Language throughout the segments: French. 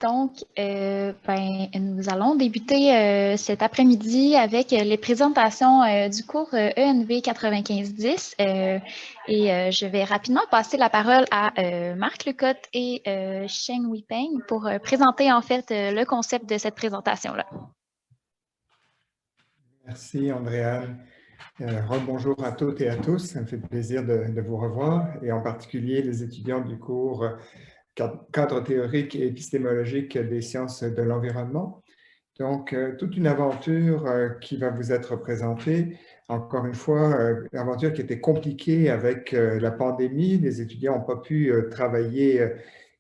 Donc, nous allons débuter cet après-midi avec les présentations du cours ENV 9510 et je vais rapidement passer la parole à Marc Lecotte et Sheng Weipeng pour présenter en fait le concept de cette présentation-là. Merci Andréane. Rebonjour à toutes et à tous, ça me fait plaisir de vous revoir et en particulier les étudiants du cours cadre théorique et épistémologique des sciences de l'environnement. Donc, toute une aventure qui va vous être présentée. Encore une fois, une aventure qui était compliquée avec la pandémie. Les étudiants n'ont pas pu travailler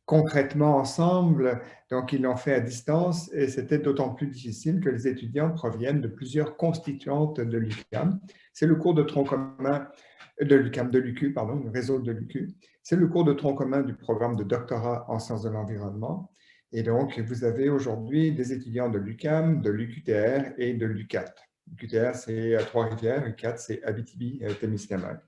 concrètement ensemble, donc ils l'ont fait à distance et c'était d'autant plus difficile que les étudiants proviennent de plusieurs constituantes de l'UQAM. C'est le cours de tronc commun de l'UQAM, de l'UQ, pardon, le réseau de l'UQ. C'est le cours de tronc commun du programme de doctorat en sciences de l'environnement. Et donc, vous avez aujourd'hui des étudiants de l'UQAM, de l'UQTR et de l'UQAT. L'UQTR, c'est Trois-Rivières, l'UQAT, c'est Abitibi-Témiscamingue.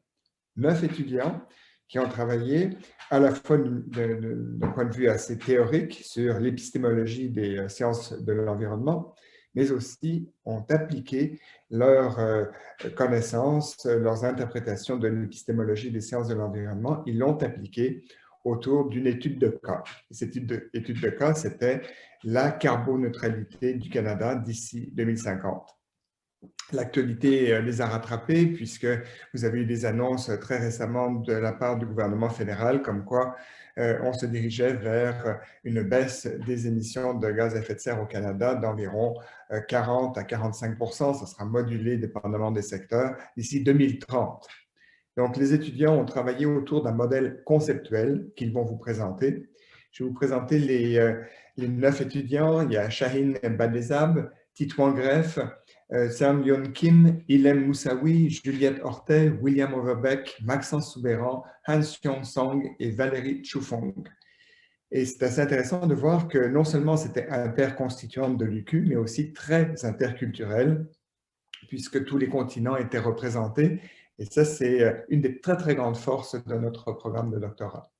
9 étudiants qui ont travaillé à la fois d'un point de vue assez théorique sur l'épistémologie des sciences de l'environnement, mais aussi ont appliqué leurs connaissances, leurs interprétations de l'épistémologie des sciences de l'environnement. Ils l'ont appliqué autour d'une étude de cas. Et cette étude de cas, c'était la carboneutralité du Canada d'ici 2050. L'actualité les a rattrapés puisque vous avez eu des annonces très récemment de la part du gouvernement fédéral comme quoi on se dirigeait vers une baisse des émissions de gaz à effet de serre au Canada d'environ 40 à 45%. Ça sera modulé dépendamment des secteurs d'ici 2030. Donc, les étudiants ont travaillé autour d'un modèle conceptuel qu'ils vont vous présenter. Je vais vous présenter les 9 étudiants. Il y a Shaheen Badezab, Titouan Greff, Sam Yon Kim, Ilem Moussaoui, Juliette Hortet, William Overbeck, Maxence Soubéran, Hans Yong Song et Valérie Choufong. Et c'est assez intéressant de voir que non seulement c'était interconstituant de l'UQ, mais aussi très interculturel, puisque tous les continents étaient représentés. Et ça, c'est une des très, très grandes forces de notre programme de doctorat.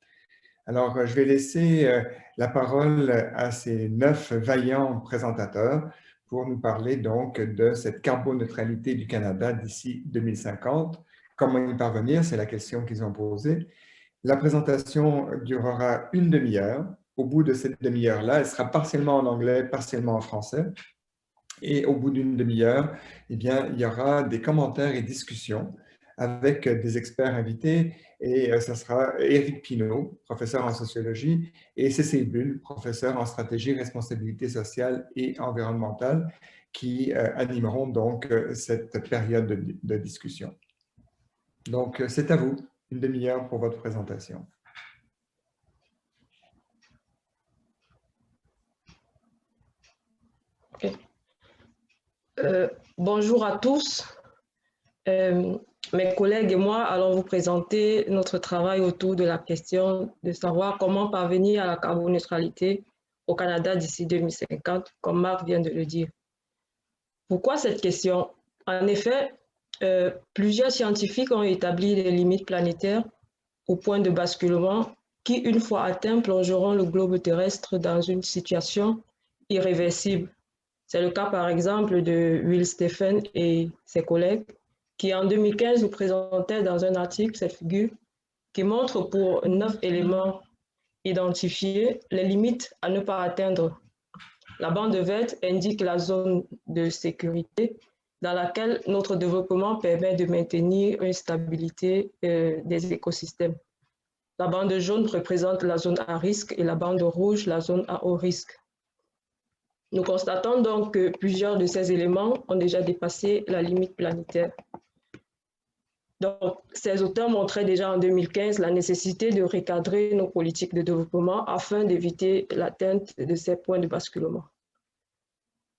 Alors, je vais laisser la parole à ces 9 vaillants présentateurs pour nous parler donc de cette carboneutralité du Canada d'ici 2050. Comment y parvenir? C'est la question qu'ils ont posée. La présentation durera une demi-heure. Au bout de cette demi-heure-là, elle sera partiellement en anglais, partiellement en français. Et au bout d'une demi-heure, eh bien, il y aura des commentaires et discussions avec des experts invités. Et ce sera Éric Pinault, professeur en sociologie, et Cécile Bull, professeur en stratégie, responsabilité sociale et environnementale, qui animeront donc cette période de discussion. Donc, c'est à vous, une demi-heure pour votre présentation. Okay. Bonjour à tous. Mes collègues et moi allons vous présenter notre travail autour de la question de savoir comment parvenir à la carboneutralité au Canada d'ici 2050, comme Marc vient de le dire. Pourquoi cette question? En effet, plusieurs scientifiques ont établi des limites planétaires au point de basculement qui, une fois atteints, plongeront le globe terrestre dans une situation irréversible. C'est le cas, par exemple, de Will Stephen et ses collègues, qui en 2015 nous présentaient dans un article cette figure qui montre pour 9 éléments identifiés les limites à ne pas atteindre. La bande verte indique la zone de sécurité dans laquelle notre développement permet de maintenir une stabilité des écosystèmes. La bande jaune représente la zone à risque et la bande rouge la zone à haut risque. Nous constatons donc que plusieurs de ces éléments ont déjà dépassé la limite planétaire. Donc, ces auteurs montraient déjà en 2015 la nécessité de recadrer nos politiques de développement afin d'éviter l'atteinte de ces points de basculement.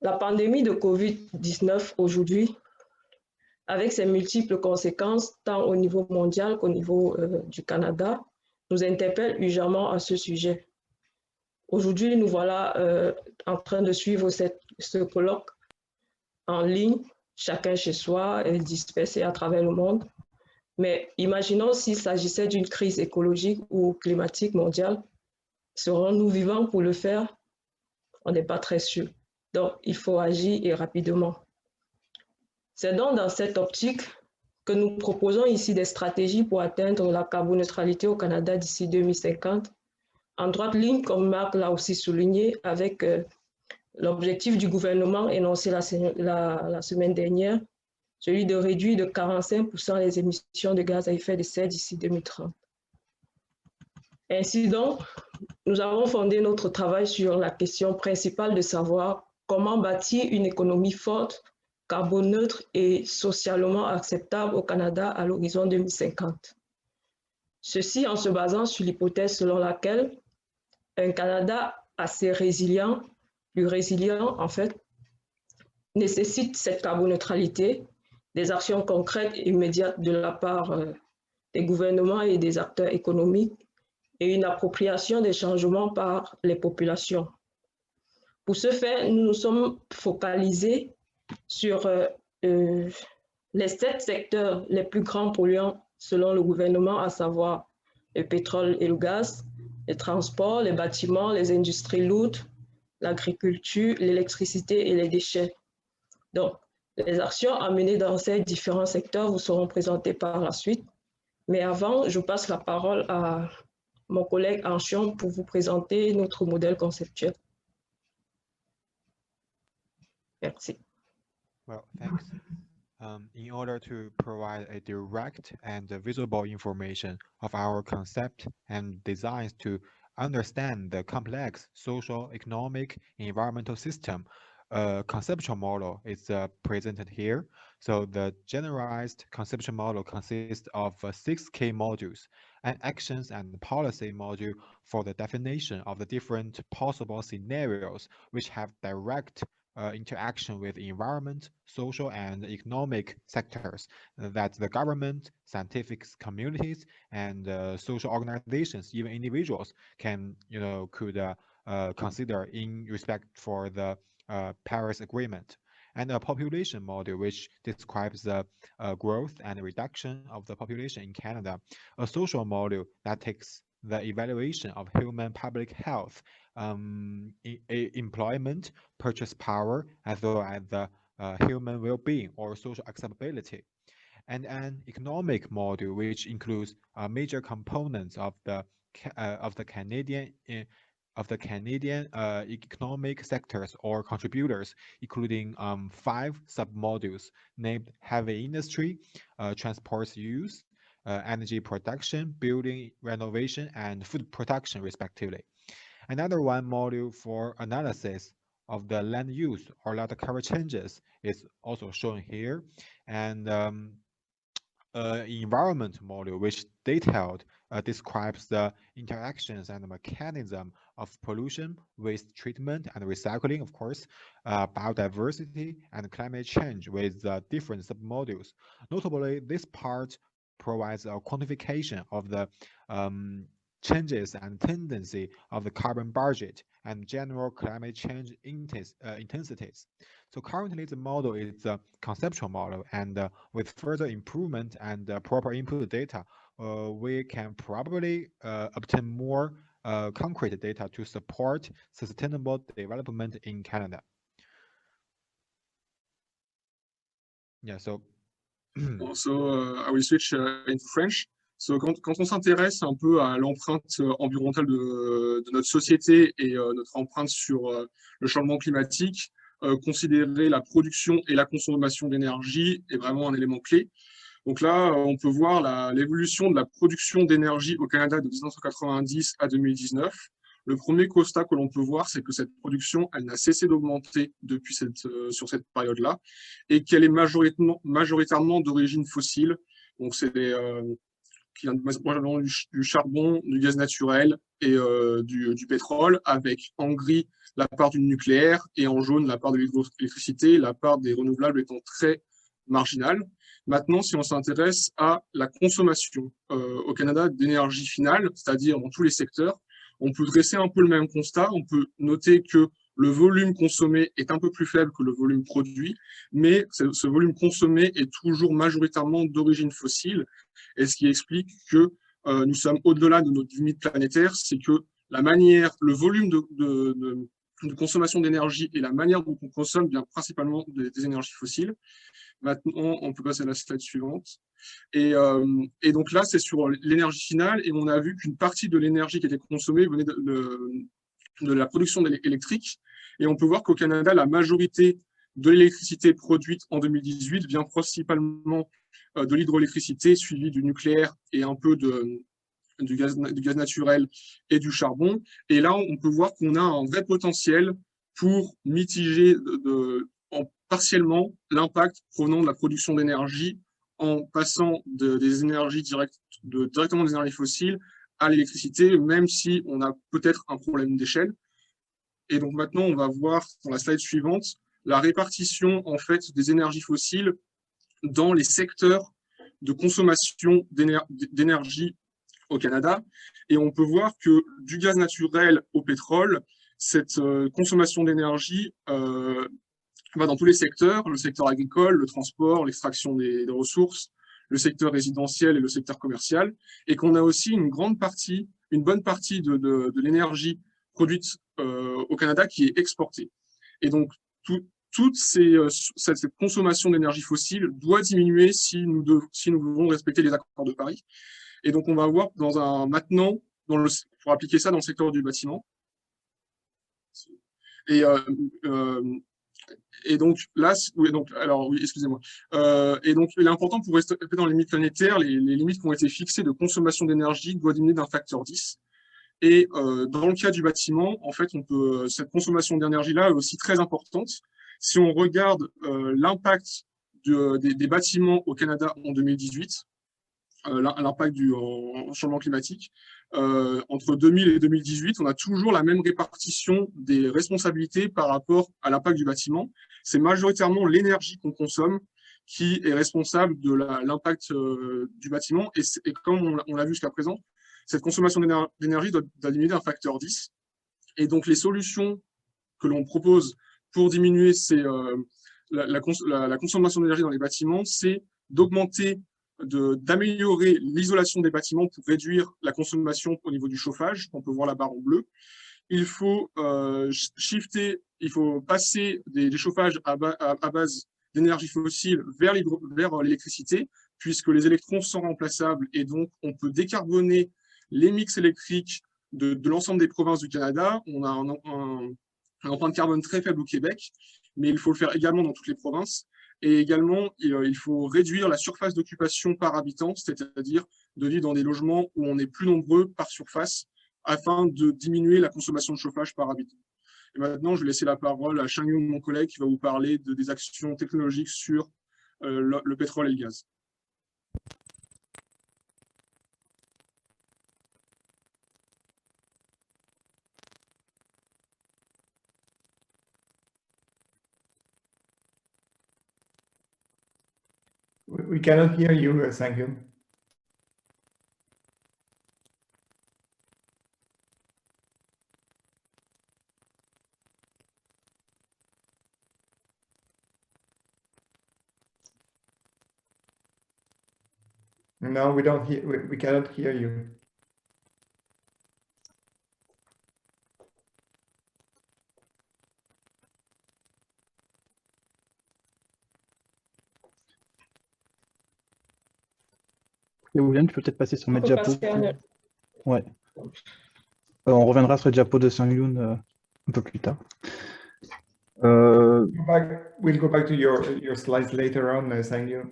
La pandémie de COVID-19 aujourd'hui, avec ses multiples conséquences, tant au niveau mondial qu'au niveau du Canada, nous interpelle urgemment à ce sujet. Aujourd'hui, nous voilà en train de suivre ce colloque en ligne, chacun chez soi, et dispersé à travers le monde. Mais imaginons s'il s'agissait d'une crise écologique ou climatique mondiale, serons-nous vivants pour le faire? on n'est pas très sûr. Donc, il faut agir et rapidement. C'est donc dans cette optique que nous proposons ici des stratégies pour atteindre la carboneutralité au Canada d'ici 2050, en droite ligne, comme Marc l'a aussi souligné, avec l'objectif du gouvernement énoncé la semaine dernière, celui de réduire de 45% les émissions de gaz à effet de serre d'ici 2030. Ainsi donc, nous avons fondé notre travail sur la question principale de savoir comment bâtir une économie forte, carboneutre et socialement acceptable au Canada à l'horizon 2050. Ceci en se basant sur l'hypothèse selon laquelle un Canada assez résilient, plus résilient en fait, nécessite cette carboneutralité, des actions concrètes et immédiates de la part des gouvernements et des acteurs économiques et une appropriation des changements par les populations. Pour ce faire, nous nous sommes focalisés sur les 7 secteurs les plus grands polluants selon le gouvernement, à savoir le pétrole et le gaz, les transports, les bâtiments, les industries lourdes, l'agriculture, l'électricité et les déchets. Donc, les actions à mener dans ces différents secteurs vous seront présentées par la suite. Mais avant, je passe la parole à mon collègue Anchion pour vous présenter notre modèle conceptuel. Merci. Well, thanks. In order to provide a direct and visible information of our concept and designs to understand the complex social, economic, environmental system, a conceptual model is presented here. So the generalized conceptual model consists of 6 key modules, an actions and policy module for the definition of the different possible scenarios which have direct interaction with environment, social and economic sectors that the government, scientific communities, and social organizations, even individuals, could consider in respect for the Paris Agreement. And a population model which describes the growth and reduction of the population in Canada. A social model that takes the evaluation of human public health, employment, purchase power, as well as the human well-being or social acceptability, and an economic model which includes major components of the Canadian economic sectors or contributors, including 5 sub-modules named heavy industry, transport use, energy production, building renovation, and food production, respectively. Another one module for analysis of the land use or land cover changes is also shown here, and environment module which detailed describes the interactions and the mechanism of pollution, waste treatment and recycling, of course, biodiversity and climate change with different submodules. Notably, this part provides a quantification of the changes and tendency of the carbon budget and general climate change intensities. So currently the model is a conceptual model, and with further improvement and proper input data, we can probably obtain more concrete data to support sustainable development in Canada. Yeah, so I will switch into French. So, quand on s'intéresse un peu à l'empreinte environnementale de notre société et notre empreinte sur le changement climatique, considérer la production et la consommation d'énergie est vraiment un élément clé. Donc là, on peut voir l'évolution de la production d'énergie au Canada de 1990 à 2019. Le premier constat que l'on peut voir, c'est que cette production, elle n'a cessé d'augmenter depuis sur cette période-là et qu'elle est majoritairement d'origine fossile. Donc c'est qui vient du charbon, du gaz naturel et du pétrole, avec en gris la part du nucléaire et en jaune la part de l'hydroélectricité, la part des renouvelables étant très marginale. Maintenant, si on s'intéresse à la consommation au Canada d'énergie finale, c'est-à-dire dans tous les secteurs, on peut dresser un peu le même constat. On peut noter que le volume consommé est un peu plus faible que le volume produit, mais ce volume consommé est toujours majoritairement d'origine fossile. Et ce qui explique que nous sommes au-delà de notre limite planétaire, c'est que le volume de consommation d'énergie et la manière dont on consomme vient principalement des énergies fossiles. Maintenant, on peut passer à la slide suivante. Et donc là, c'est sur l'énergie finale, et on a vu qu'une partie de l'énergie qui était consommée venait de la production électrique. Et on peut voir qu'au Canada, la majorité de l'électricité produite en 2018 vient principalement de l'hydroélectricité, suivie du nucléaire et un peu du gaz naturel et du charbon. Et là, on peut voir qu'on a un vrai potentiel pour mitiger partiellement l'impact provenant de la production d'énergie en passant des énergies directement des énergies fossiles à l'électricité, même si on a peut-être un problème d'échelle. Et donc maintenant, on va voir dans la slide suivante la répartition en fait des énergies fossiles dans les secteurs de consommation d'énergie au Canada. Et on peut voir que du gaz naturel au pétrole, cette consommation d'énergie va dans tous les secteurs, le secteur agricole, le transport, l'extraction des ressources, le secteur résidentiel et le secteur commercial, et qu'on a aussi une bonne partie de l'énergie produite au Canada qui est exportée. Et donc, cette consommation d'énergie fossile doit diminuer si nous voulons respecter les accords de Paris. Et donc, on va voir maintenant, pour appliquer ça dans le secteur du bâtiment. Et donc là, excusez-moi. Et donc, il est important pour rester dans les limites planétaires, les limites qui ont été fixées de consommation d'énergie doivent diminuer d'un facteur 10. Et dans le cas du bâtiment, en fait, cette consommation d'énergie-là est aussi très importante. Si on regarde l'impact des bâtiments au Canada en 2018, l'impact du changement climatique, entre 2000 et 2018, on a toujours la même répartition des responsabilités par rapport à l'impact du bâtiment. C'est majoritairement l'énergie qu'on consomme qui est responsable de l'impact du bâtiment. Et comme on l'a vu jusqu'à présent, cette consommation d'énergie doit diminuer d'un facteur 10. Et donc, les solutions que l'on propose pour diminuer la consommation d'énergie dans les bâtiments, c'est d'améliorer l'isolation des bâtiments pour réduire la consommation au niveau du chauffage. On peut voir la barre en bleu. Il faut passer des chauffages à base d'énergie fossile vers l'électricité, puisque les électrons sont remplaçables et donc on peut décarboner les mix électriques de l'ensemble des provinces du Canada. On a un empreinte carbone très faible au Québec, mais il faut le faire également dans toutes les provinces. Et également, il faut réduire la surface d'occupation par habitant, c'est-à-dire de vivre dans des logements où on est plus nombreux par surface, afin de diminuer la consommation de chauffage par habitant. Et maintenant, je vais laisser la parole à Shang-Yun, mon collègue, qui va vous parler des actions technologiques sur le pétrole et le gaz. We cannot hear you, Sang-Hyun. No, we don't hear. We cannot hear you. Et William, tu peux peut-être passer sur mes diapos. Ouais. On reviendra sur le diapo de Sang-Hyun un peu plus tard. We'll go back to your slides later on, Sang-Hyun.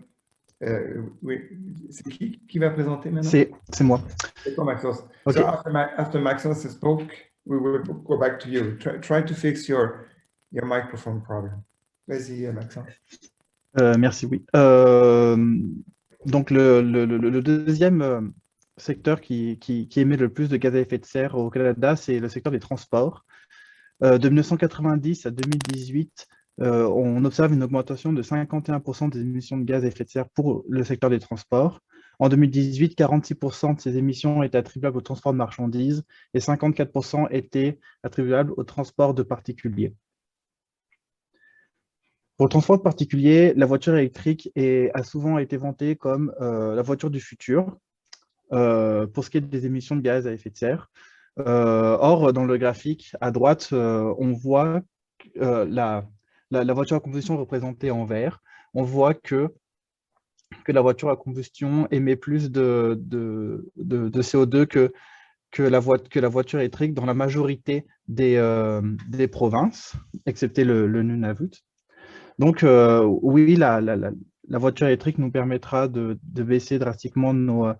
C'est qui va présenter maintenant? C'est moi. C'est toi, Maxos. Okay. So after Maxos spoke, we will go back to you. Try to fix your microphone problem. Vas-y, Maxos. Merci, oui. Donc, le deuxième secteur qui émet le plus de gaz à effet de serre au Canada, c'est le secteur des transports. De 1990 à 2018, on observe une augmentation de 51% des émissions de gaz à effet de serre pour le secteur des transports. En 2018, 46% de ces émissions étaient attribuables au transport de marchandises et 54% étaient attribuables au transport de particuliers. Pour le transport de particuliers, la voiture électrique a souvent été vantée comme la voiture du futur pour ce qui est des émissions de gaz à effet de serre. Or, dans le graphique à droite, on voit la voiture à combustion représentée en vert. On voit que la voiture à combustion émet plus de CO2 que la voiture électrique dans la majorité des provinces, excepté le Nunavut. Donc, oui, la voiture électrique nous permettra de baisser drastiquement nos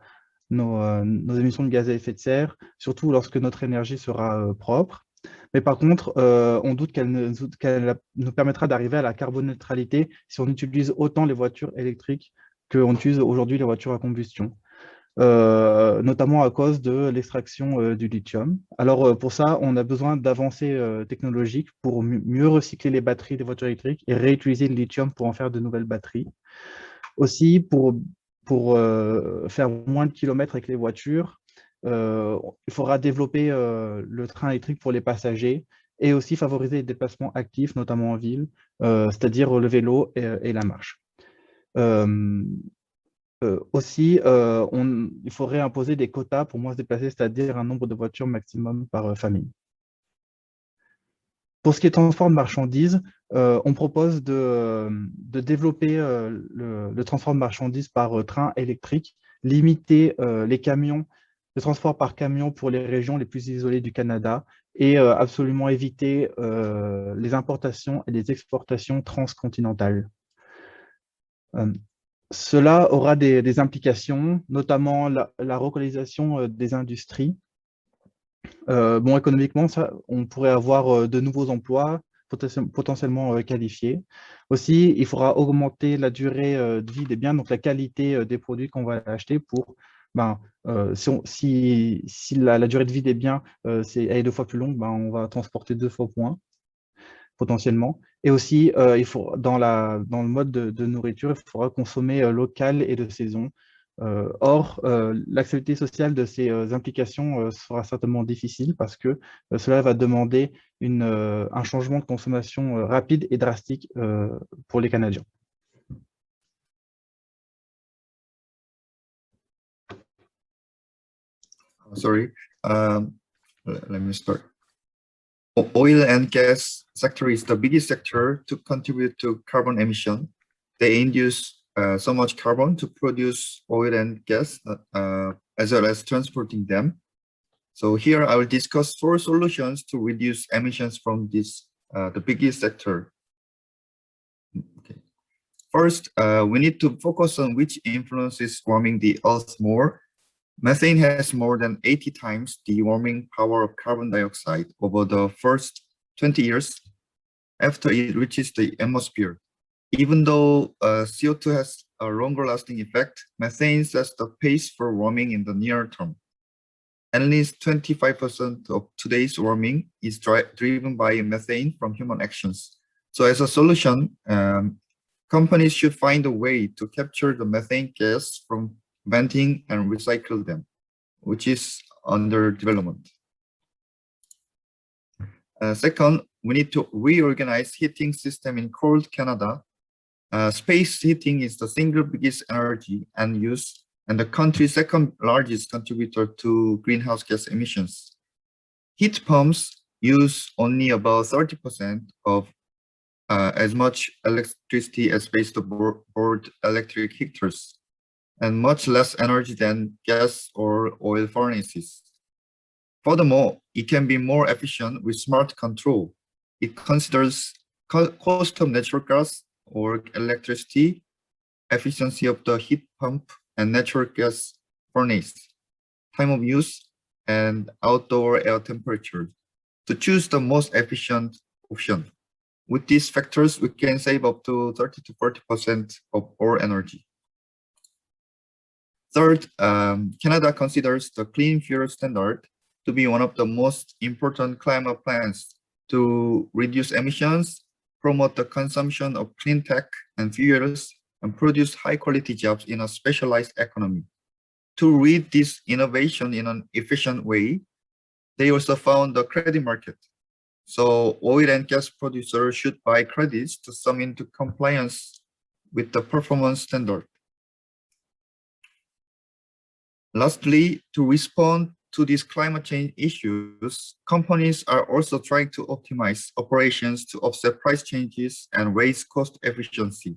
émissions de gaz à effet de serre, surtout lorsque notre énergie sera propre. Mais par contre, on doute qu'elle nous permettra d'arriver à la carboneutralité si on utilise autant les voitures électriques qu'on utilise aujourd'hui les voitures à combustion. Notamment à cause de l'extraction du lithium. Alors pour ça, on a besoin d'avancées technologiques pour mieux recycler les batteries des voitures électriques et réutiliser le lithium pour en faire de nouvelles batteries. Aussi, pour faire moins de kilomètres avec les voitures, il faudra développer le train électrique pour les passagers et aussi favoriser les déplacements actifs, notamment en ville, c'est-à-dire le vélo et la marche. Aussi, il faudrait imposer des quotas pour moins se déplacer, c'est-à-dire un nombre de voitures maximum par famille. Pour ce qui est transport de marchandises, on propose de développer le transport de marchandises par train électrique, limiter le transport par camion pour les régions les plus isolées du Canada et absolument éviter les importations et les exportations transcontinentales. Cela aura des implications, notamment la relocalisation des industries. Bon, économiquement, on pourrait avoir de nouveaux emplois potentiellement qualifiés. Aussi, il faudra augmenter la durée de vie des biens, donc la qualité des produits qu'on va acheter pour, si la durée de vie des biens est 2 fois plus longue, on va transporter 2 fois moins potentiellement. Et aussi, dans le mode de nourriture, il faudra consommer local et de saison. Or, l'acceptabilité sociale de ces implications sera certainement difficile parce que cela va demander un changement de consommation rapide et drastique pour les Canadiens. Sorry, let me start. Oil and gas sector is the biggest sector to contribute to carbon emission. They induce so much carbon to produce oil and gas, as well as transporting them. So here I will discuss 4 solutions to reduce emissions from this, the biggest sector. Okay. First, we need to focus on which influences warming the Earth more. Methane has more than 80 times the warming power of carbon dioxide over the first 20 years after it reaches the atmosphere. Even though CO2 has a longer lasting effect, methane sets the pace for warming in the near term. At least 25% of today's warming is driven by methane from human actions. So as a solution, companies should find a way to capture the methane gas from venting and recycle them, which is under development. Second, we need to reorganize heating system in cold Canada. Space heating is the single biggest energy and use, and the country's second largest contributor to greenhouse gas emissions. Heat pumps use only about 30% of as much electricity as baseboard electric heaters, and much less energy than gas or oil furnaces. Furthermore, it can be more efficient with smart control. It considers cost of natural gas or electricity, efficiency of the heat pump and natural gas furnace, time of use, and outdoor air temperature to choose the most efficient option. With these factors, we can save up to 30 to 40% of our energy. Third, Canada considers the Clean Fuel Standard to be one of the most important climate plans to reduce emissions, promote the consumption of clean tech and fuels, and produce high-quality jobs in a specialized economy. To read this innovation in an efficient way, they also found the credit market. So oil and gas producers should buy credits to come into compliance with the performance standard. Lastly, to respond to these climate change issues, companies are also trying to optimize operations to offset price changes and raise cost efficiency.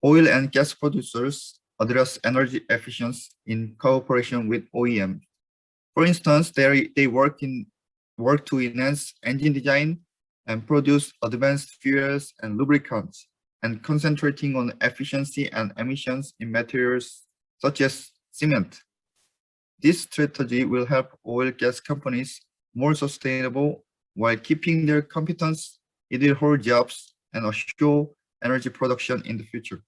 Oil and gas producers address energy efficiency in cooperation with OEM. For instance, they work to enhance engine design and produce advanced fuels and lubricants, and concentrating on efficiency and emissions in materials such as cement. This strategy will help oil gas companies more sustainable while keeping their competence in their whole jobs and assure energy production in the future.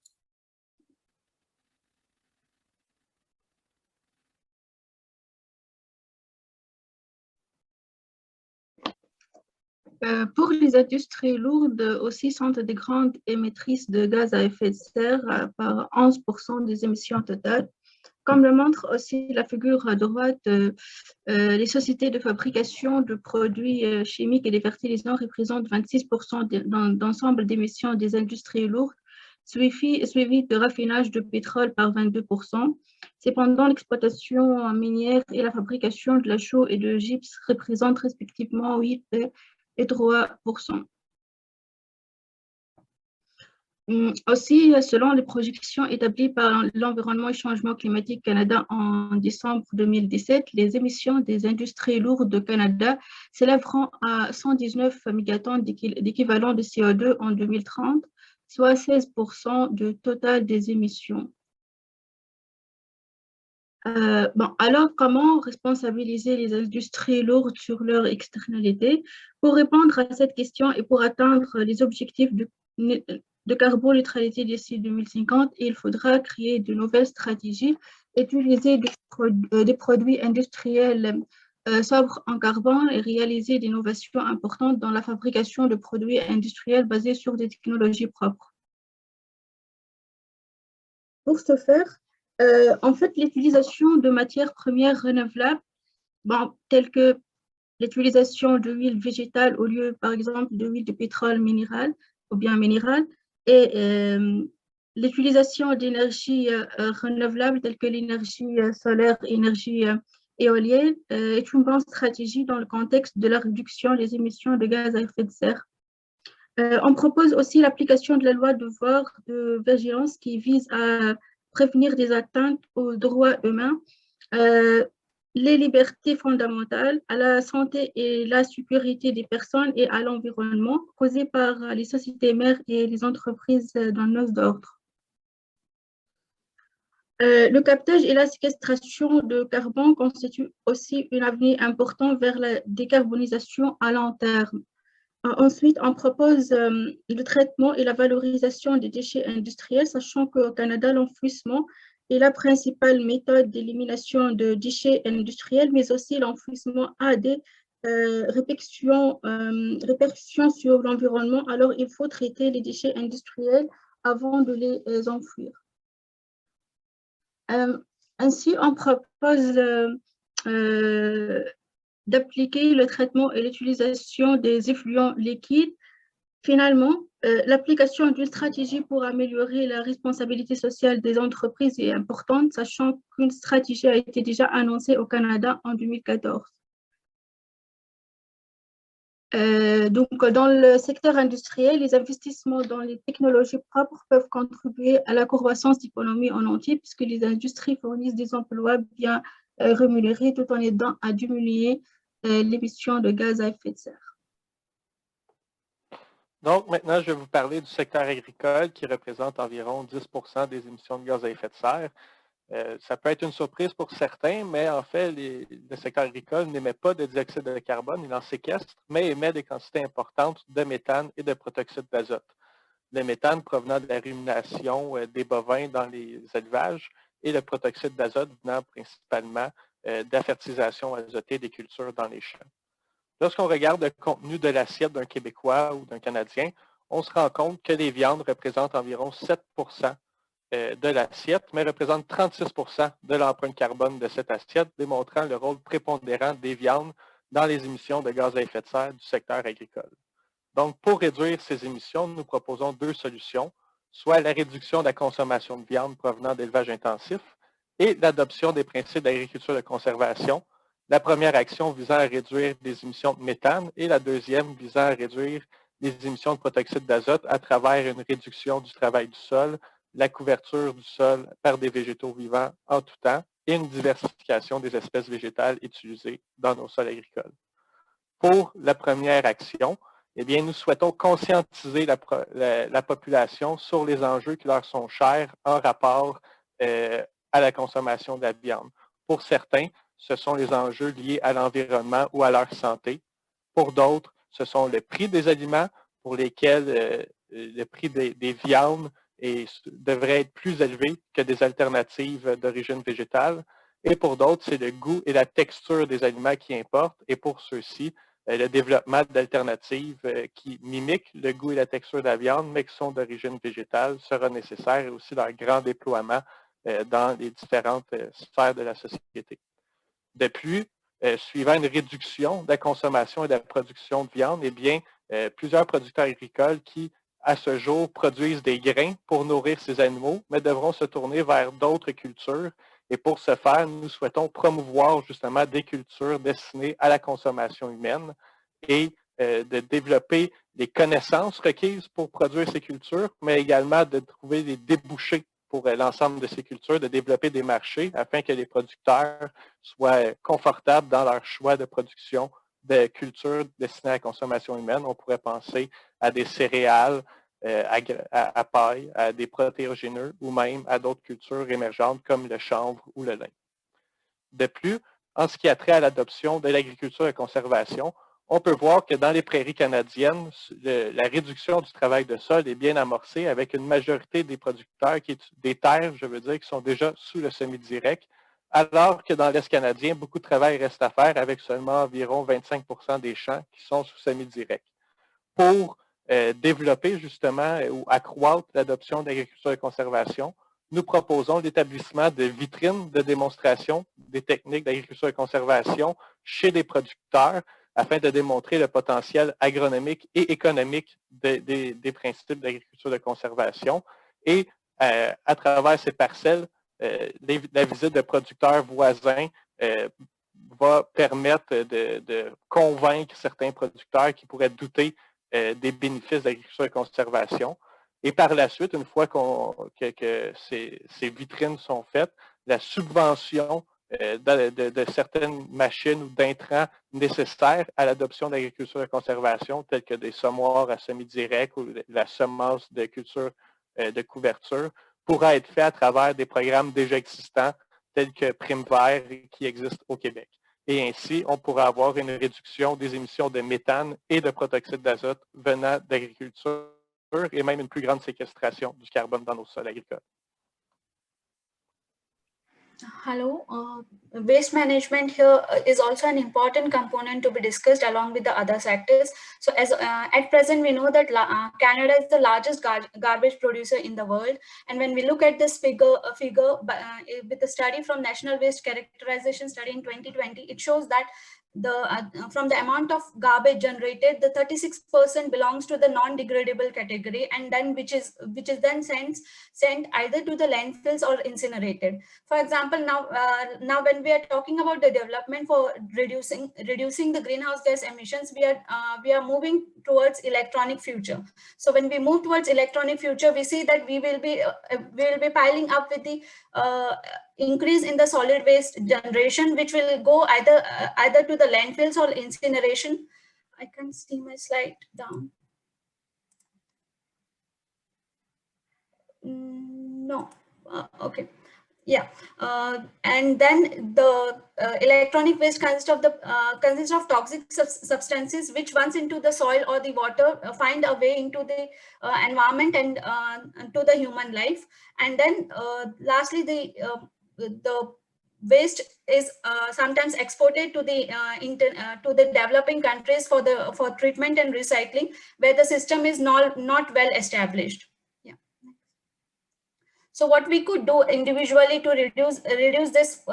Pour les industries lourdes aussi sont des grandes émettrices de gaz à effet de serre par 11% des émissions totales. Comme le montre aussi la figure à droite, les sociétés de fabrication de produits chimiques et des fertilisants représentent 26% d'ensemble d'émissions des industries lourdes, suivi de raffinage de pétrole par 22%. Cependant, l'exploitation minière et la fabrication de la chaux et de gypse représentent respectivement 8% et 3%. Aussi, selon les projections établies par l'Environnement et Changement climatique Canada en décembre 2017, les émissions des industries lourdes de Canada s'élèveront à 119 mégatonnes d'équivalent de CO2 en 2030, soit 16% du total des émissions. Alors, comment responsabiliser les industries lourdes sur leurs externalités? Pour répondre à cette question et pour atteindre les objectifs de carboneutralité d'ici 2050, il faudra créer de nouvelles stratégies, utiliser des produits industriels sobres en carbone et réaliser des innovations importantes dans la fabrication de produits industriels basés sur des technologies propres. Pour ce faire, en fait, l'utilisation de matières premières renouvelables, telles que l'utilisation d'huile végétale au lieu, par exemple, d'huile de pétrole minéral ou bien minérale, et l'utilisation d'énergie renouvelable, telles que l'énergie solaire, énergie éolienne, est une bonne stratégie dans le contexte de la réduction des émissions de gaz à effet de serre. On propose aussi l'application de la loi devoir de vigilance qui vise à prévenir des atteintes aux droits humains, les libertés fondamentales, à la santé et la sécurité des personnes et à l'environnement causées par les sociétés mères et les entreprises donneuses d'ordre. Le captage et la séquestration de carbone constituent aussi un avenir important vers la décarbonisation à long terme. Ensuite, on propose le traitement et la valorisation des déchets industriels, sachant qu'au Canada, l'enfouissement est la principale méthode d'élimination de déchets industriels, mais aussi l'enfouissement a des répercussions sur l'environnement. Alors, il faut traiter les déchets industriels avant de les enfouir. Ainsi, on propose d'appliquer le traitement et l'utilisation des effluents liquides. Finalement, l'application d'une stratégie pour améliorer la responsabilité sociale des entreprises est importante, sachant qu'une stratégie a été déjà annoncée au Canada en 2014. Donc, dans le secteur industriel, les investissements dans les technologies propres peuvent contribuer à la croissance de l'économie en entier, puisque les industries fournissent des emplois bien rémunérés tout en aidant à diminuer l'émission de gaz à effet de serre. Donc, maintenant, je vais vous parler du secteur agricole qui représente environ 10% des émissions de gaz à effet de serre. Ça peut être une surprise pour certains, mais en fait, le secteur agricole n'émet pas de dioxyde de carbone, il en séquestre, mais émet des quantités importantes de méthane et de protoxyde d'azote. Le méthane provenant de la rumination des bovins dans les élevages et le protoxyde d'azote venant principalement de la fertilisation azotée des cultures dans les champs. Lorsqu'on regarde le contenu de l'assiette d'un Québécois ou d'un Canadien, on se rend compte que les viandes représentent environ 7% de l'assiette, mais représentent 36% de l'empreinte carbone de cette assiette, démontrant le rôle prépondérant des viandes dans les émissions de gaz à effet de serre du secteur agricole. Donc, pour réduire ces émissions, nous proposons deux solutions, soit la réduction de la consommation de viande provenant d'élevage intensif et l'adoption des principes d'agriculture de conservation La première action visant à réduire les émissions de méthane et la deuxième visant à réduire les émissions de protoxyde d'azote à travers une réduction du travail du sol, la couverture du sol par des végétaux vivants en tout temps et une diversification des espèces végétales utilisées dans nos sols agricoles. Pour la première action, eh bien, nous souhaitons conscientiser la population sur les enjeux qui leur sont chers en rapport à la consommation de la viande. Pour certains, ce sont les enjeux liés à l'environnement ou à leur santé. Pour d'autres, ce sont le prix des aliments pour lesquels le prix des viandes devrait être plus élevé que des alternatives d'origine végétale. Et pour d'autres, c'est le goût et la texture des aliments qui importent. Et pour ceux-ci, le développement d'alternatives qui mimiquent le goût et la texture de la viande, mais qui sont d'origine végétale, sera nécessaire et aussi leur grand déploiement dans les différentes sphères de la société. De plus, suivant une réduction de la consommation et de la production de viande, eh bien, plusieurs producteurs agricoles qui, à ce jour, produisent des grains pour nourrir ces animaux, mais devront se tourner vers d'autres cultures. Et pour ce faire, nous souhaitons promouvoir justement des cultures destinées à la consommation humaine et de développer les connaissances requises pour produire ces cultures, mais également de trouver des débouchés pour l'ensemble de ces cultures, de développer des marchés afin que les producteurs soient confortables dans leur choix de production de cultures destinées à la consommation humaine. On pourrait penser à des céréales, à paille, à des protéogéneux ou même à d'autres cultures émergentes comme le chanvre ou le lin. De plus, en ce qui a trait à l'adoption de l'agriculture de conservation, on peut voir que dans les prairies canadiennes, la réduction du travail de sol est bien amorcée avec une majorité des producteurs, des terres, je veux dire, qui sont déjà sous le semi-direct, alors que dans l'Est canadien, beaucoup de travail reste à faire avec seulement environ 25% des champs qui sont sous semi-direct. Pour développer justement ou accroître l'adoption de l'agriculture de conservation, nous proposons l'établissement de vitrines de démonstration des techniques d'agriculture de conservation chez les producteurs afin de démontrer le potentiel agronomique et économique des principes d'agriculture de conservation. Et à travers ces parcelles, la visite de producteurs voisins va permettre de convaincre certains producteurs qui pourraient douter des bénéfices d'agriculture de conservation. Et par la suite, une fois que ces vitrines sont faites, la subvention de certaines machines ou d'intrants nécessaires à l'adoption de l'agriculture de conservation, telles que des semoirs à semi-direct ou la semence de culture de couverture, pourra être fait à travers des programmes déjà existants, tels que Prime Vert, qui existent au Québec. Et ainsi, on pourra avoir une réduction des émissions de méthane et de protoxyde d'azote venant d'agriculture et même une plus grande séquestration du carbone dans nos sols agricoles. Hello. Waste management here is also an important component to be discussed along with the other sectors. So as at present, we know that Canada is the largest garbage producer in the world. And when we look at this figure with a study from National Waste Characterization Study in 2020, it shows that from the amount of garbage generated, the 36% belongs to the non-degradable category, and then which is then sent either to the landfills or incinerated. For example, now when we are talking about the development for reducing the greenhouse gas emissions, we are moving towards electronic future. So when we move towards electronic future, we see that we will be piling up with the increase in the solid waste generation, which will go either to the landfills or incineration. I can't see my slide down. No. Okay. Yeah, and then the electronic waste consists of toxic substances which once into the soil or the water find a way into the environment and to the human life. And then lastly, the waste is sometimes exported to the developing countries for treatment and recycling, where the system is not well established. So what we could do individually to reduce this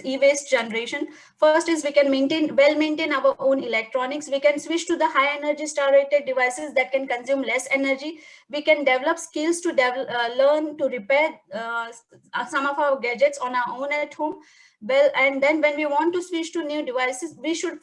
e-waste generation, first is we can maintain our own electronics. We can switch to the high energy star rated devices that can consume less energy. We can develop skills to learn to repair some of our gadgets on our own at home. Well, and then when we want to switch to new devices, we should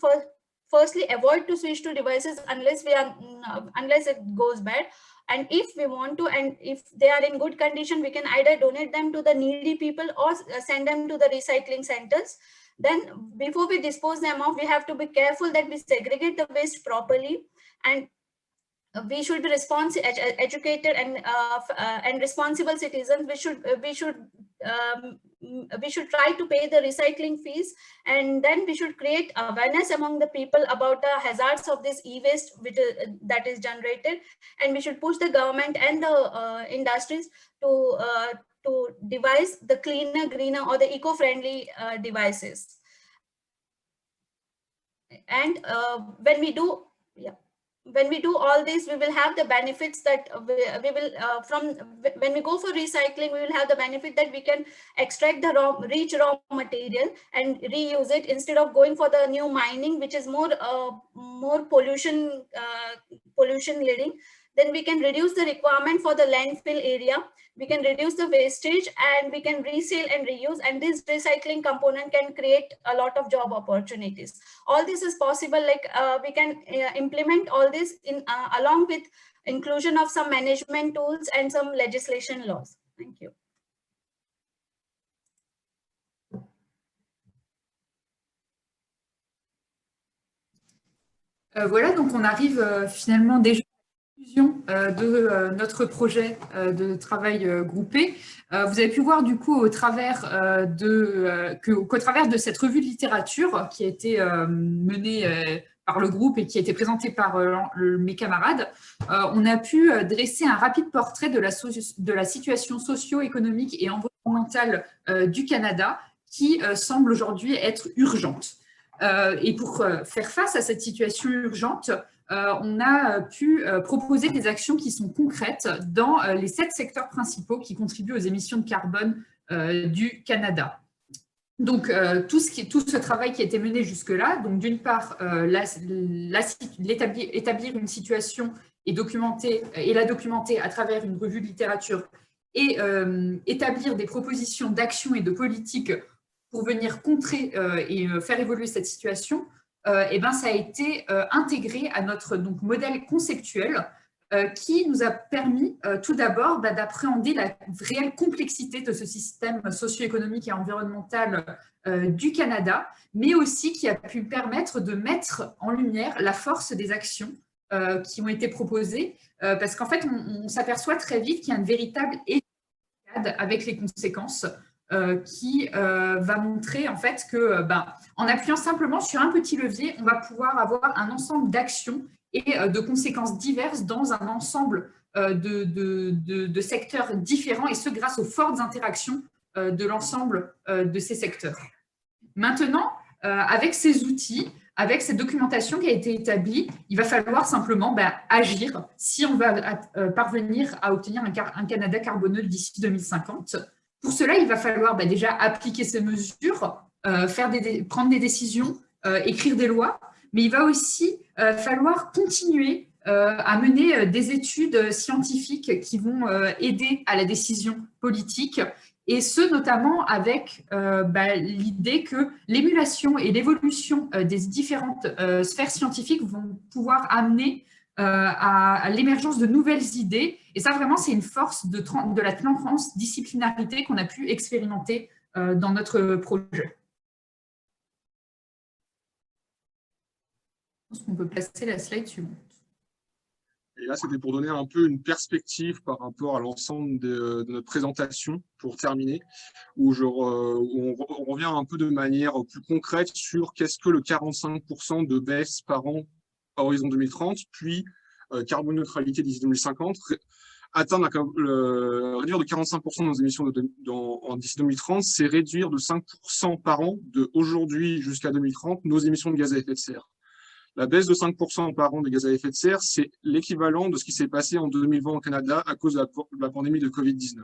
firstly avoid to switch to devices unless it goes bad. And if we want to, and if they are in good condition, we can either donate them to the needy people or send them to the recycling centers. Then before we dispose them off, we have to be careful that we segregate the waste properly, and we should be educated and responsible citizens. We should try to pay the recycling fees, and then we should create awareness among the people about the hazards of this e-waste that is generated, and we should push the government and the industries to devise the cleaner, greener, or the eco-friendly devices. And when we do all this, we will have the benefits that we will when we go for recycling, we will have the benefit that we can extract the raw material and reuse it instead of going for the new mining, which is more pollution leading. Then we can reduce the requirement for the landfill area. We can reduce the wastage, and we can resell and reuse, and this recycling component can create a lot of job opportunities. All this is possible, like we can implement all this in along with inclusion of some management tools and some legislation laws. Thank you. Voilà, donc on arrive finalement déjà de notre projet de travail groupé. Vous avez pu voir du coup au travers qu'au travers de cette revue de littérature qui a été menée par le groupe et qui a été présentée par mes camarades, on a pu dresser un rapide portrait de la situation socio-économique et environnementale du Canada qui semble aujourd'hui être urgente. Et pour faire face à cette situation urgente, on a pu proposer des actions qui sont concrètes dans les 7 secteurs principaux qui contribuent aux émissions de carbone du Canada. Donc, tout ce travail qui a été mené jusque-là, donc d'une part, établir une situation et la documenter à travers une revue de littérature et établir des propositions d'action et de politique pour venir contrer et faire évoluer cette situation, et ben, ça a été intégré à notre modèle conceptuel qui nous a permis tout d'abord d'appréhender la réelle complexité de ce système socio-économique et environnemental du Canada, mais aussi qui a pu permettre de mettre en lumière la force des actions qui ont été proposées, parce qu'en fait, on s'aperçoit très vite qu'il y a une véritable escalade avec les conséquences qui va montrer en fait que, en appuyant simplement sur un petit levier, on va pouvoir avoir un ensemble d'actions et de conséquences diverses dans un ensemble de secteurs différents, et ce grâce aux fortes interactions de l'ensemble de ces secteurs. Maintenant, avec ces outils, avec cette documentation qui a été établie, il va falloir simplement agir si on va parvenir à obtenir un Canada carboneux d'ici 2050. Pour cela, il va falloir déjà appliquer ces mesures, prendre des décisions, écrire des lois, mais il va aussi falloir continuer à mener des études scientifiques qui vont aider à la décision politique, et ce notamment avec l'idée que l'émulation et l'évolution des différentes sphères scientifiques vont pouvoir amener à l'émergence de nouvelles idées. Et ça, vraiment, c'est une force de la transdisciplinarité qu'on a pu expérimenter dans notre projet. Je pense qu'on peut placer la slide suivante. Et là, c'était pour donner un peu une perspective par rapport à l'ensemble de notre présentation, pour terminer, où on revient un peu de manière plus concrète sur qu'est-ce que le 45% de baisse par an à horizon 2030, puis carboneutralité d'ici 2050, réduire de 45% nos émissions d'ici 2030, c'est réduire de 5% par an de aujourd'hui jusqu'à 2030 nos émissions de gaz à effet de serre. La baisse de 5% par an des gaz à effet de serre, c'est l'équivalent de ce qui s'est passé en 2020 au Canada à cause de la pandémie de Covid-19.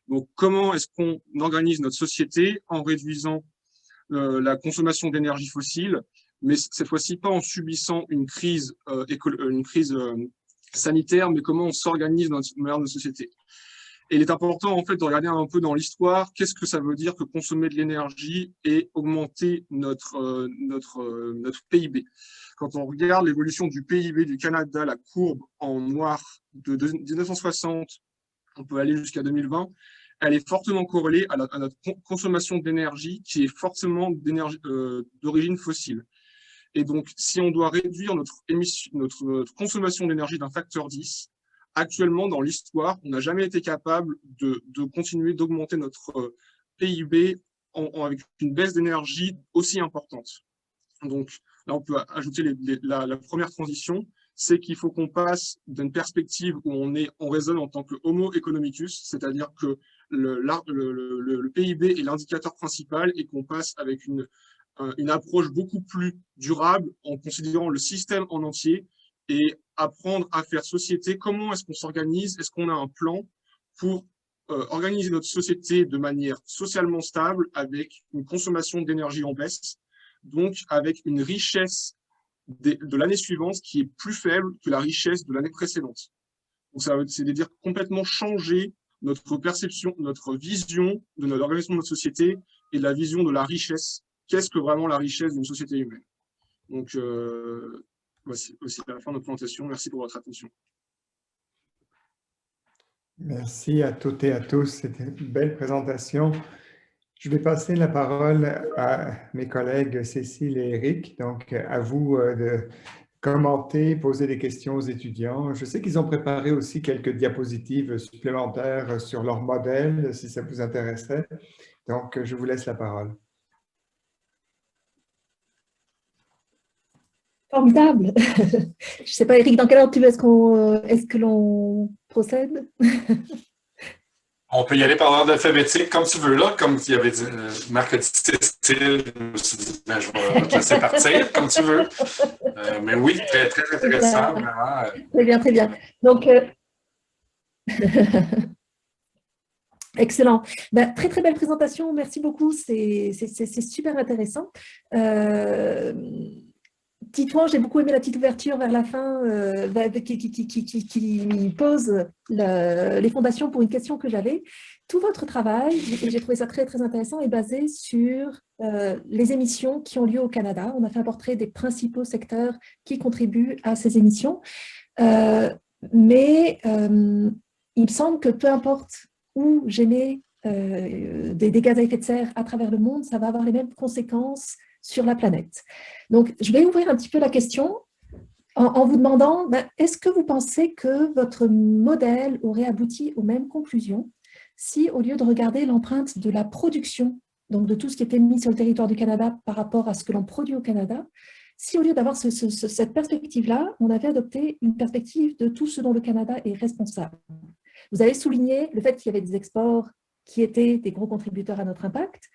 Donc, comment est-ce qu'on organise notre société en réduisant la consommation d'énergie fossile, mais cette fois-ci pas en subissant une crise sanitaire, mais comment on s'organise dans notre société. Et il est important en fait de regarder un peu dans l'histoire qu'est-ce que ça veut dire que consommer de l'énergie et augmenter notre PIB. Quand on regarde l'évolution du PIB du Canada, la courbe en noir de 1960, on peut aller jusqu'à 2020, elle est fortement corrélée à notre consommation d'énergie qui est fortement d'origine fossile. Et donc, si on doit réduire notre consommation d'énergie d'un facteur 10, actuellement, dans l'histoire, on n'a jamais été capable de continuer d'augmenter notre PIB avec une baisse d'énergie aussi importante. Donc, là, on peut ajouter la première transition, c'est qu'il faut qu'on passe d'une perspective où on raisonne en tant que homo economicus, c'est-à-dire que le PIB est l'indicateur principal et qu'on passe avec une approche beaucoup plus durable en considérant le système en entier et apprendre à faire société. Comment est-ce qu'on s'organise? Est-ce qu'on a un plan pour organiser notre société de manière socialement stable avec une consommation d'énergie en baisse, donc avec une richesse de l'année suivante qui est plus faible que la richesse de l'année précédente. Donc, c'est-à-dire complètement changer notre perception, notre vision de l'organisation de notre société et la vision de la richesse. Qu'est-ce que vraiment la richesse d'une société humaine? Donc, voici la fin de notre présentation. Merci pour votre attention. Merci à toutes et à tous. C'était une belle présentation. Je vais passer la parole à mes collègues Cécile et Eric. Donc, à vous de commenter, poser des questions aux étudiants. Je sais qu'ils ont préparé aussi quelques diapositives supplémentaires sur leur modèle, si ça vous intéresserait. Donc, je vous laisse la parole. Formidable. Je ne sais pas, Eric, dans quel ordre est-ce que l'on procède? On peut y aller par l'ordre alphabétique, comme tu veux, là. Comme il y avait dit, Marc a dit Cécile, je me suis dit, ben, je vais te laisser partir, comme tu veux. Mais oui, très, très intéressant. Vraiment. Très bien, très bien. Donc, excellent. Ben, très, très belle présentation. Merci beaucoup. C'est super intéressant. Titouan, j'ai beaucoup aimé la petite ouverture vers la fin qui pose les fondations pour une question que j'avais. Tout votre travail, et j'ai trouvé ça très, très intéressant, est basé sur les émissions qui ont lieu au Canada. On a fait un portrait des principaux secteurs qui contribuent à ces émissions. Mais il me semble que peu importe où j'émets des gaz à effet de serre à travers le monde, ça va avoir les mêmes conséquences sur la planète. Donc, je vais ouvrir un petit peu la question en vous demandant, est-ce que vous pensez que votre modèle aurait abouti aux mêmes conclusions si, au lieu de regarder l'empreinte de la production, donc de tout ce qui était mis sur le territoire du Canada par rapport à ce que l'on produit au Canada, si au lieu d'avoir cette perspective-là, on avait adopté une perspective de tout ce dont le Canada est responsable? Vous avez souligné le fait qu'il y avait des exports qui étaient des gros contributeurs à notre impact.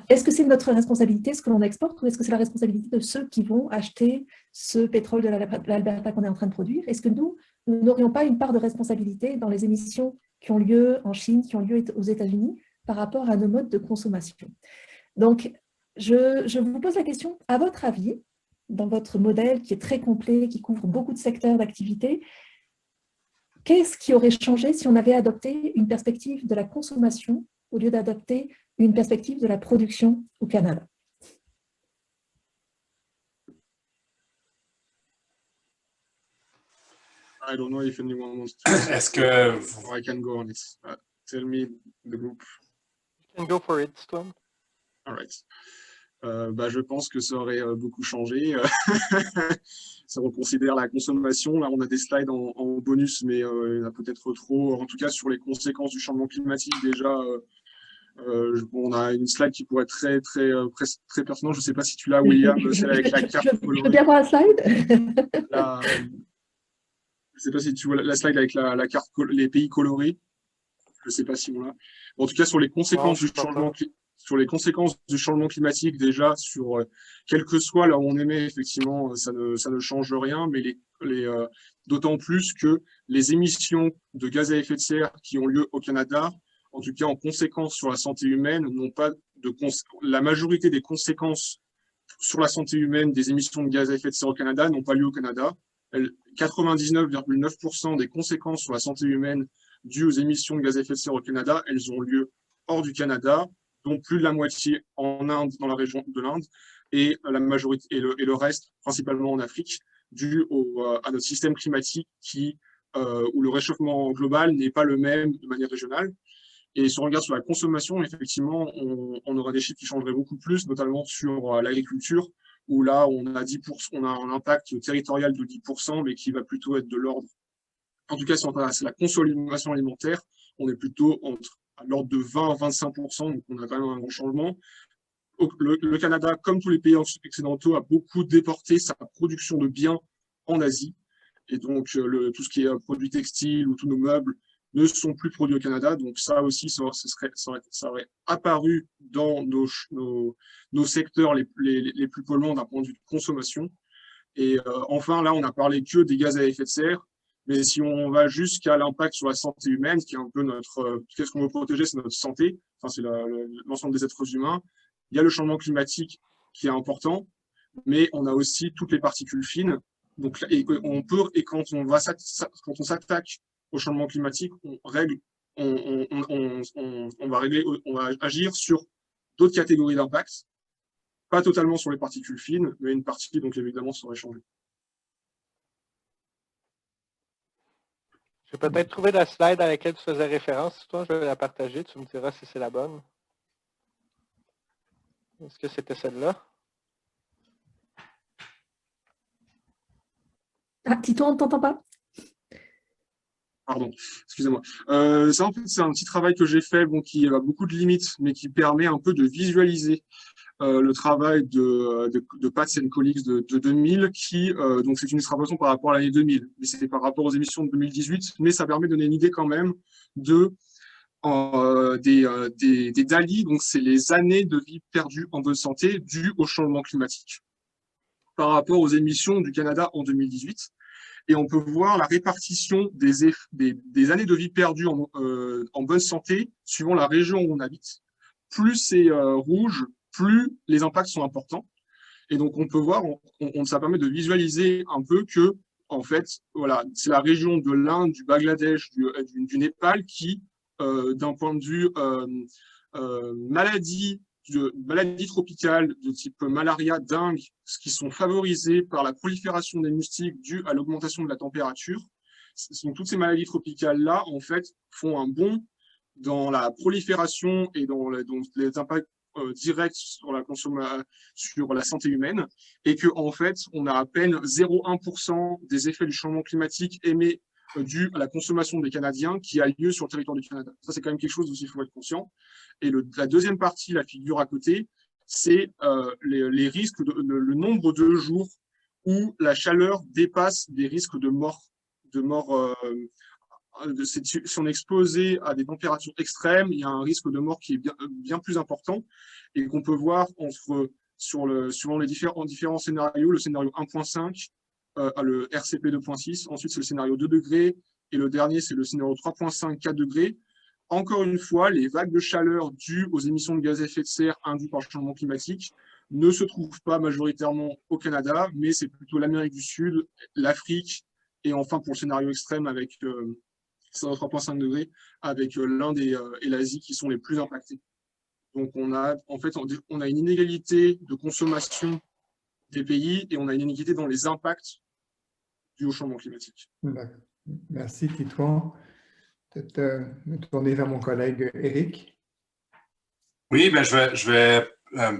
Est-ce que c'est notre responsabilité ce que l'on exporte ou est-ce que c'est la responsabilité de ceux qui vont acheter ce pétrole de l'Alberta qu'on est en train de produire? Est-ce que nous n'aurions pas une part de responsabilité dans les émissions qui ont lieu en Chine, qui ont lieu aux États-Unis par rapport à nos modes de consommation? Donc, je vous pose la question, à votre avis, dans votre modèle qui est très complet, qui couvre beaucoup de secteurs d'activité, qu'est-ce qui aurait changé si on avait adopté une perspective de la consommation au lieu d'adopter une perspective de la production au Canada? I don't know if anyone wants to. Est-ce que I can go on it. Tell me the group. You can go for it, Swan. All right. Je pense que ça aurait beaucoup changé. Ça reconsidère la consommation. Là, on a des slides en bonus, mais il y en a peut-être trop. En tout cas, sur les conséquences du changement climatique, déjà, on a une slide qui pourrait être très, très, très pertinente. Je ne sais pas si tu l'as, William, celle avec la carte colorée. Je peux bien voir la slide. Je ne sais pas si tu vois la slide avec la carte, les pays colorés. Je ne sais pas si on l'a. En tout cas, sur les conséquences du changement climatique. sur les conséquences du changement climatique, déjà, sur quel que soit là où on émet, effectivement, ça ne change rien, mais d'autant plus que les émissions de gaz à effet de serre qui ont lieu au Canada, en tout cas en conséquence sur la santé humaine, n'ont pas la majorité des conséquences sur la santé humaine des émissions de gaz à effet de serre au Canada n'ont pas lieu au Canada. 99,9% des conséquences sur la santé humaine dues aux émissions de gaz à effet de serre au Canada, elles ont lieu hors du Canada, dont plus de la moitié en Inde, dans la région de l'Inde, et la majorité et le reste principalement en Afrique, dû à notre système climatique où le réchauffement global n'est pas le même de manière régionale. Et si on regarde sur la consommation, effectivement, on aura des chiffres qui changeraient beaucoup plus, notamment sur l'agriculture, où là, on a un impact territorial de 10%, mais qui va plutôt être de l'ordre. En tout cas, si on intéresse la consommation alimentaire, on est plutôt à l'ordre de 20 à 25%, donc on a quand même un grand changement. Le Canada, comme tous les pays occidentaux, a beaucoup déporté sa production de biens en Asie. Et donc, tout ce qui est produits textiles ou tous nos meubles ne sont plus produits au Canada. Donc, ça aussi, ça aurait apparu dans nos secteurs les plus polluants d'un point de vue de consommation. Et enfin, là, on n'a parlé que des gaz à effet de serre. Mais si on va jusqu'à l'impact sur la santé humaine, qui est un peu qu'est-ce qu'on veut protéger, c'est notre santé, enfin, c'est l'ensemble des êtres humains. Il y a le changement climatique qui est important, mais on a aussi toutes les particules fines. Donc, quand on s'attaque au changement climatique, on va agir sur d'autres catégories d'impact, pas totalement sur les particules fines, mais une partie, donc évidemment, serait changée. Je vais peut-être trouver la slide à laquelle tu faisais référence. Toi, je vais la partager. Tu me diras si c'est la bonne. Est-ce que c'était celle-là? Ah, Tito, on ne t'entend pas? Pardon, excusez-moi. Ça, en fait, c'est un petit travail que j'ai fait, qui a beaucoup de limites, mais qui permet un peu de visualiser le travail de Pats and Colleagues de 2000, donc c'est une extrapolation par rapport à l'année 2000, mais c'était par rapport aux émissions de 2018, mais ça permet de donner une idée quand même des DALI, donc c'est les années de vie perdues en bonne santé dues au changement climatique, par rapport aux émissions du Canada en 2018. Et on peut voir la répartition des années de vie perdues en bonne santé suivant la région où on habite. Plus c'est rouge, plus les impacts sont importants. Et donc, on peut voir, ça permet de visualiser un peu que, en fait, voilà, c'est la région de l'Inde, du Bangladesh, du Népal qui, d'un point de vue maladies tropicales de type malaria, dengue, qui sont favorisées par la prolifération des moustiques due à l'augmentation de la température. Toutes ces maladies tropicales-là, en fait, font un bond dans la prolifération et dans les impacts directs sur la santé humaine, et que en fait, on a à peine 0,1% des effets du changement climatique émis dû à la consommation des Canadiens qui a lieu sur le territoire du Canada. Ça, c'est quand même quelque chose dont il faut être conscient. Et la deuxième partie, la figure à côté, c'est les risques, le nombre de jours où la chaleur dépasse des risques de mort. Si on est exposé à des températures extrêmes, il y a un risque de mort qui est bien plus important et qu'on peut voir suivant les différents scénarios, le scénario 1.5, le RCP 2.6, ensuite c'est le scénario 2 degrés et le dernier c'est le scénario 3.5, 4 degrés. Encore une fois, les vagues de chaleur dues aux émissions de gaz à effet de serre induites par le changement climatique ne se trouvent pas majoritairement au Canada, mais c'est plutôt l'Amérique du Sud, l'Afrique et enfin pour le scénario extrême avec 3.5 degrés, avec l'Inde et l'Asie qui sont les plus impactés. Donc on a une inégalité de consommation des pays et on a une inégalité dans les impacts dus au changement climatique. Merci Titouan. Peut-être me tourner vers mon collègue Éric. Oui, ben je vais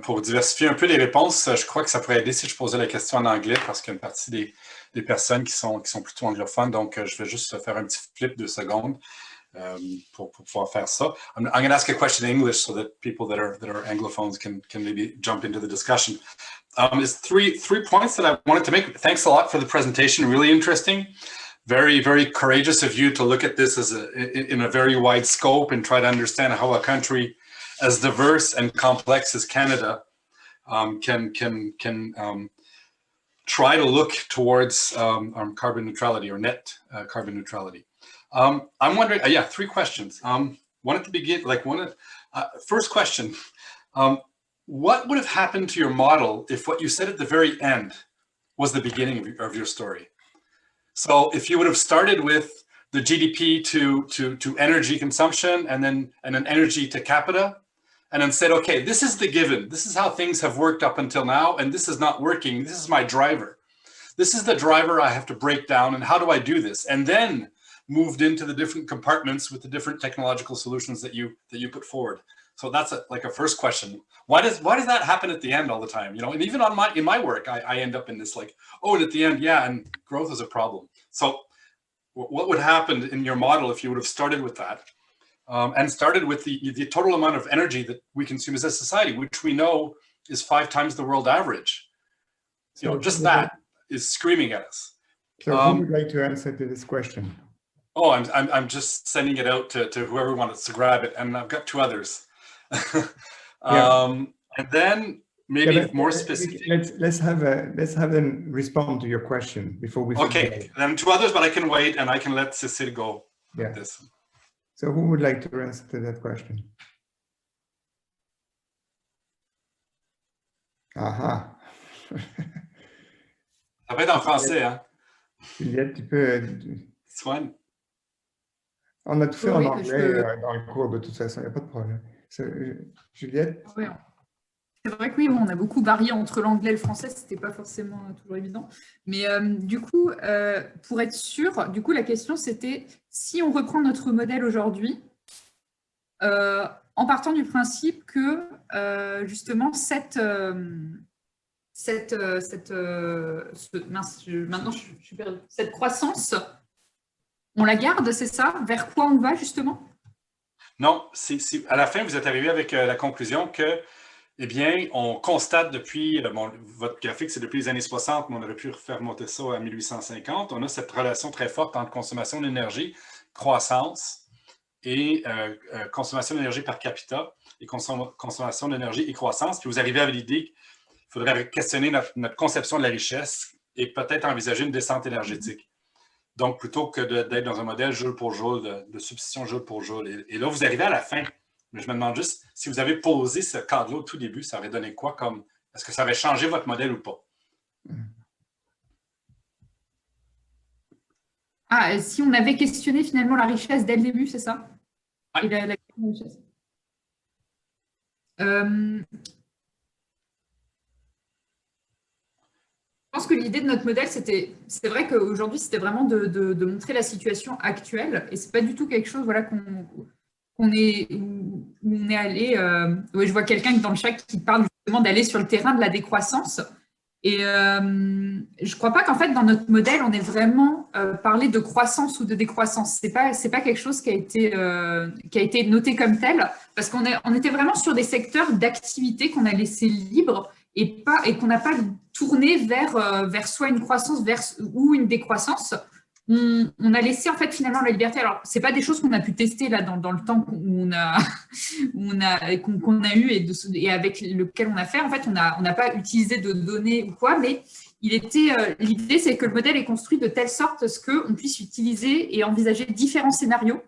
pour diversifier un peu les réponses, je crois que ça pourrait aider si je posais la question en anglais parce qu'il y a une partie des personnes qui sont plutôt anglophones, donc je vais juste faire un petit flip de secondes pour pouvoir faire ça. I'm going to ask a question in English so that people that are anglophones can maybe jump into the discussion. There's three points that I wanted to make. Thanks a lot for the presentation, really interesting. very, very courageous of you to look at this as in a very wide scope and try to understand how a country as diverse and complex as Canada can try to look towards carbon neutrality or net carbon neutrality. I'm wondering, yeah, 3 questions. One at the beginning, first question, what would have happened to your model if what you said at the very end was the beginning of your story? So if you would have started with the GDP to energy consumption and then energy to capita, and then said, okay, this is the given. This is how things have worked up until now, and this is not working. This is my driver. This is the driver I have to break down, and how do I do this? And then moved into the different compartments with the different technological solutions that you put forward. So that's like a first question. Why does that happen at the end all the time? You know, and even in my work, I end up in this like, oh, and at the end, yeah, and growth is a problem. So what would happen in your model if you would have started with that? And started with the total amount of energy that we consume as a society, which we know is 5 times the world average. You know, just that is screaming at us. So who would like to answer to this question? Oh, I'm just sending it out to whoever wants to grab it, and I've got 2 others. And then maybe more specific. Let's have them respond to your question before we. Okay, then 2 others, but I can wait and I can let Cécile go. Yeah. With this. So who would like to answer to that question? Aha. Ça va être en français, hein? Juliette, tu peux. Swan. On a tout fait en anglais dans le cours de toute façon, il n'y a pas de problème. Juliette? Oui. C'est vrai que oui, on a beaucoup varié entre l'anglais et le français, ce n'était pas forcément toujours évident. Mais du coup, pour être sûr, du coup, la question c'était, si on reprend notre modèle aujourd'hui, en partant du principe que justement cette croissance, on la garde, c'est ça? Vers quoi on va justement? Non, à la fin, vous êtes arrivé avec la conclusion que eh bien, on constate depuis, votre graphique, c'est depuis les années 60, mais on aurait pu faire monter ça à 1850. On a cette relation très forte entre consommation d'énergie, croissance et consommation d'énergie par capita et consommation d'énergie et croissance. Puis vous arrivez à l'idée qu'il faudrait questionner notre conception de la richesse et peut-être envisager une descente énergétique. Donc, plutôt que d'être dans un modèle joule pour joule, de substitution joule pour joule. Et là, vous arrivez à la fin. Mais je me demande juste, si vous avez posé ce cadre-là au tout début, ça aurait donné quoi comme... Est-ce que ça aurait changé votre modèle ou pas? Ah, si on avait questionné finalement la richesse dès le début, c'est ça? Ouais. Et la question de richesse. Je pense que l'idée de notre modèle, c'est vrai qu'aujourd'hui, c'était vraiment de montrer la situation actuelle. Et ce n'est pas du tout quelque chose voilà, où on est allé. Ouais, je vois quelqu'un dans le chat qui parle justement d'aller sur le terrain de la décroissance. Et je ne crois pas qu'en fait, dans notre modèle, on ait vraiment parlé de croissance ou de décroissance. Ce n'est pas quelque chose qui a été noté comme tel, parce qu'on était vraiment sur des secteurs d'activité qu'on a laissés libres et qu'on n'a pas tourné vers soit une croissance ou une décroissance. On a laissé en fait finalement la liberté. Alors, ce n'est pas des choses qu'on a pu tester là dans le temps qu'on a eu et avec lequel on a fait. En fait, on n'a pas utilisé de données ou quoi, mais l'idée, c'est que le modèle est construit de telle sorte qu'on puisse utiliser et envisager différents scénarios,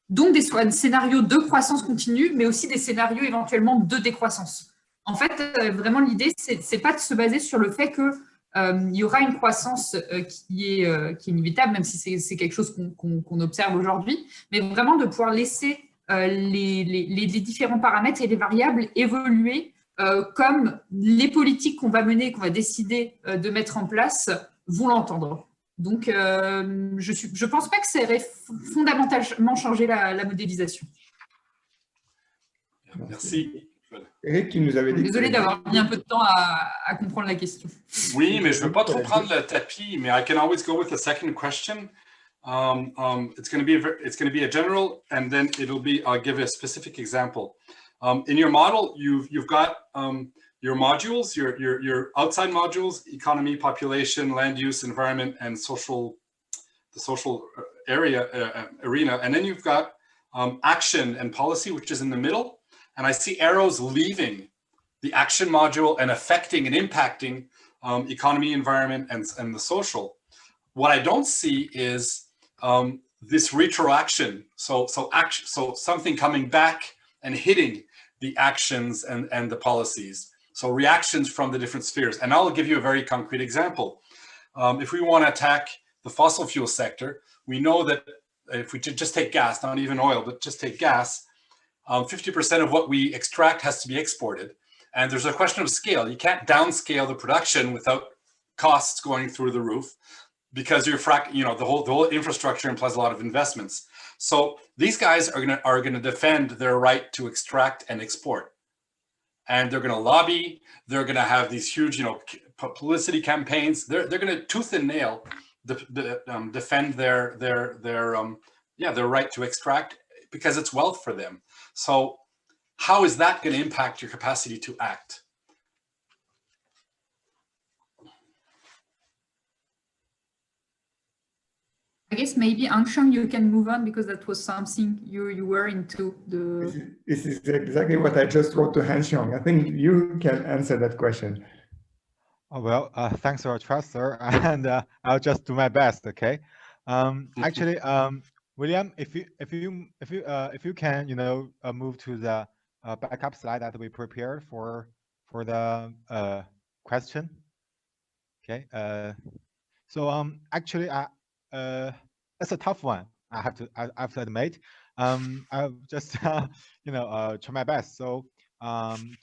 donc des scénarios de croissance continue, mais aussi des scénarios éventuellement de décroissance. En fait, vraiment, l'idée, c'est pas de se baser sur le fait que il y aura une croissance qui est inévitable, même si c'est quelque chose qu'on observe aujourd'hui, mais vraiment de pouvoir laisser les différents paramètres et les variables évoluer comme les politiques qu'on va mener, qu'on va décider de mettre en place vont l'entendre. Donc, je ne pense pas que ça aurait fondamentalement changé la modélisation. Merci. Eric, tu nous avais dit... Désolée d'avoir mis un peu de temps à comprendre la question. Oui, mais je ne veux pas trop prendre le tapis, mais I can always go with the second question. It's going to be a general, and then I'll give a specific example. In your model, you've got your modules, your outside modules, economy, population, land use, environment, and social social arena. And then you've got action and policy, which is in the middle. And I see arrows leaving the action module and affecting and impacting economy, environment, and the social. What I don't see is this retroaction. So something coming back and hitting the actions and the policies. So reactions from the different spheres. And I'll give you a very concrete example. If we want to attack the fossil fuel sector, we know that if we just take gas, not even oil, but just take gas, 50% of what we extract has to be exported. And there's a question of scale. You can't downscale the production without costs going through the roof, because the whole infrastructure implies a lot of investments. So these guys are gonna defend their right to extract and export, and they're gonna lobby. They're gonna have these huge, publicity campaigns. They're gonna tooth and nail defend their right to extract, because it's wealth for them. So how is that going to impact your capacity to act? I guess maybe Anshang, you can move on, because that was something you were into. This is exactly what I just wrote to Anshang. I think you can answer that question. Oh, well, thanks for your trust, sir, and I'll just do my best. Okay. Actually, William, if you can, move to the backup slide that we prepared for the question. Okay. So actually, that's a tough one. I have to admit. I'll just try my best. So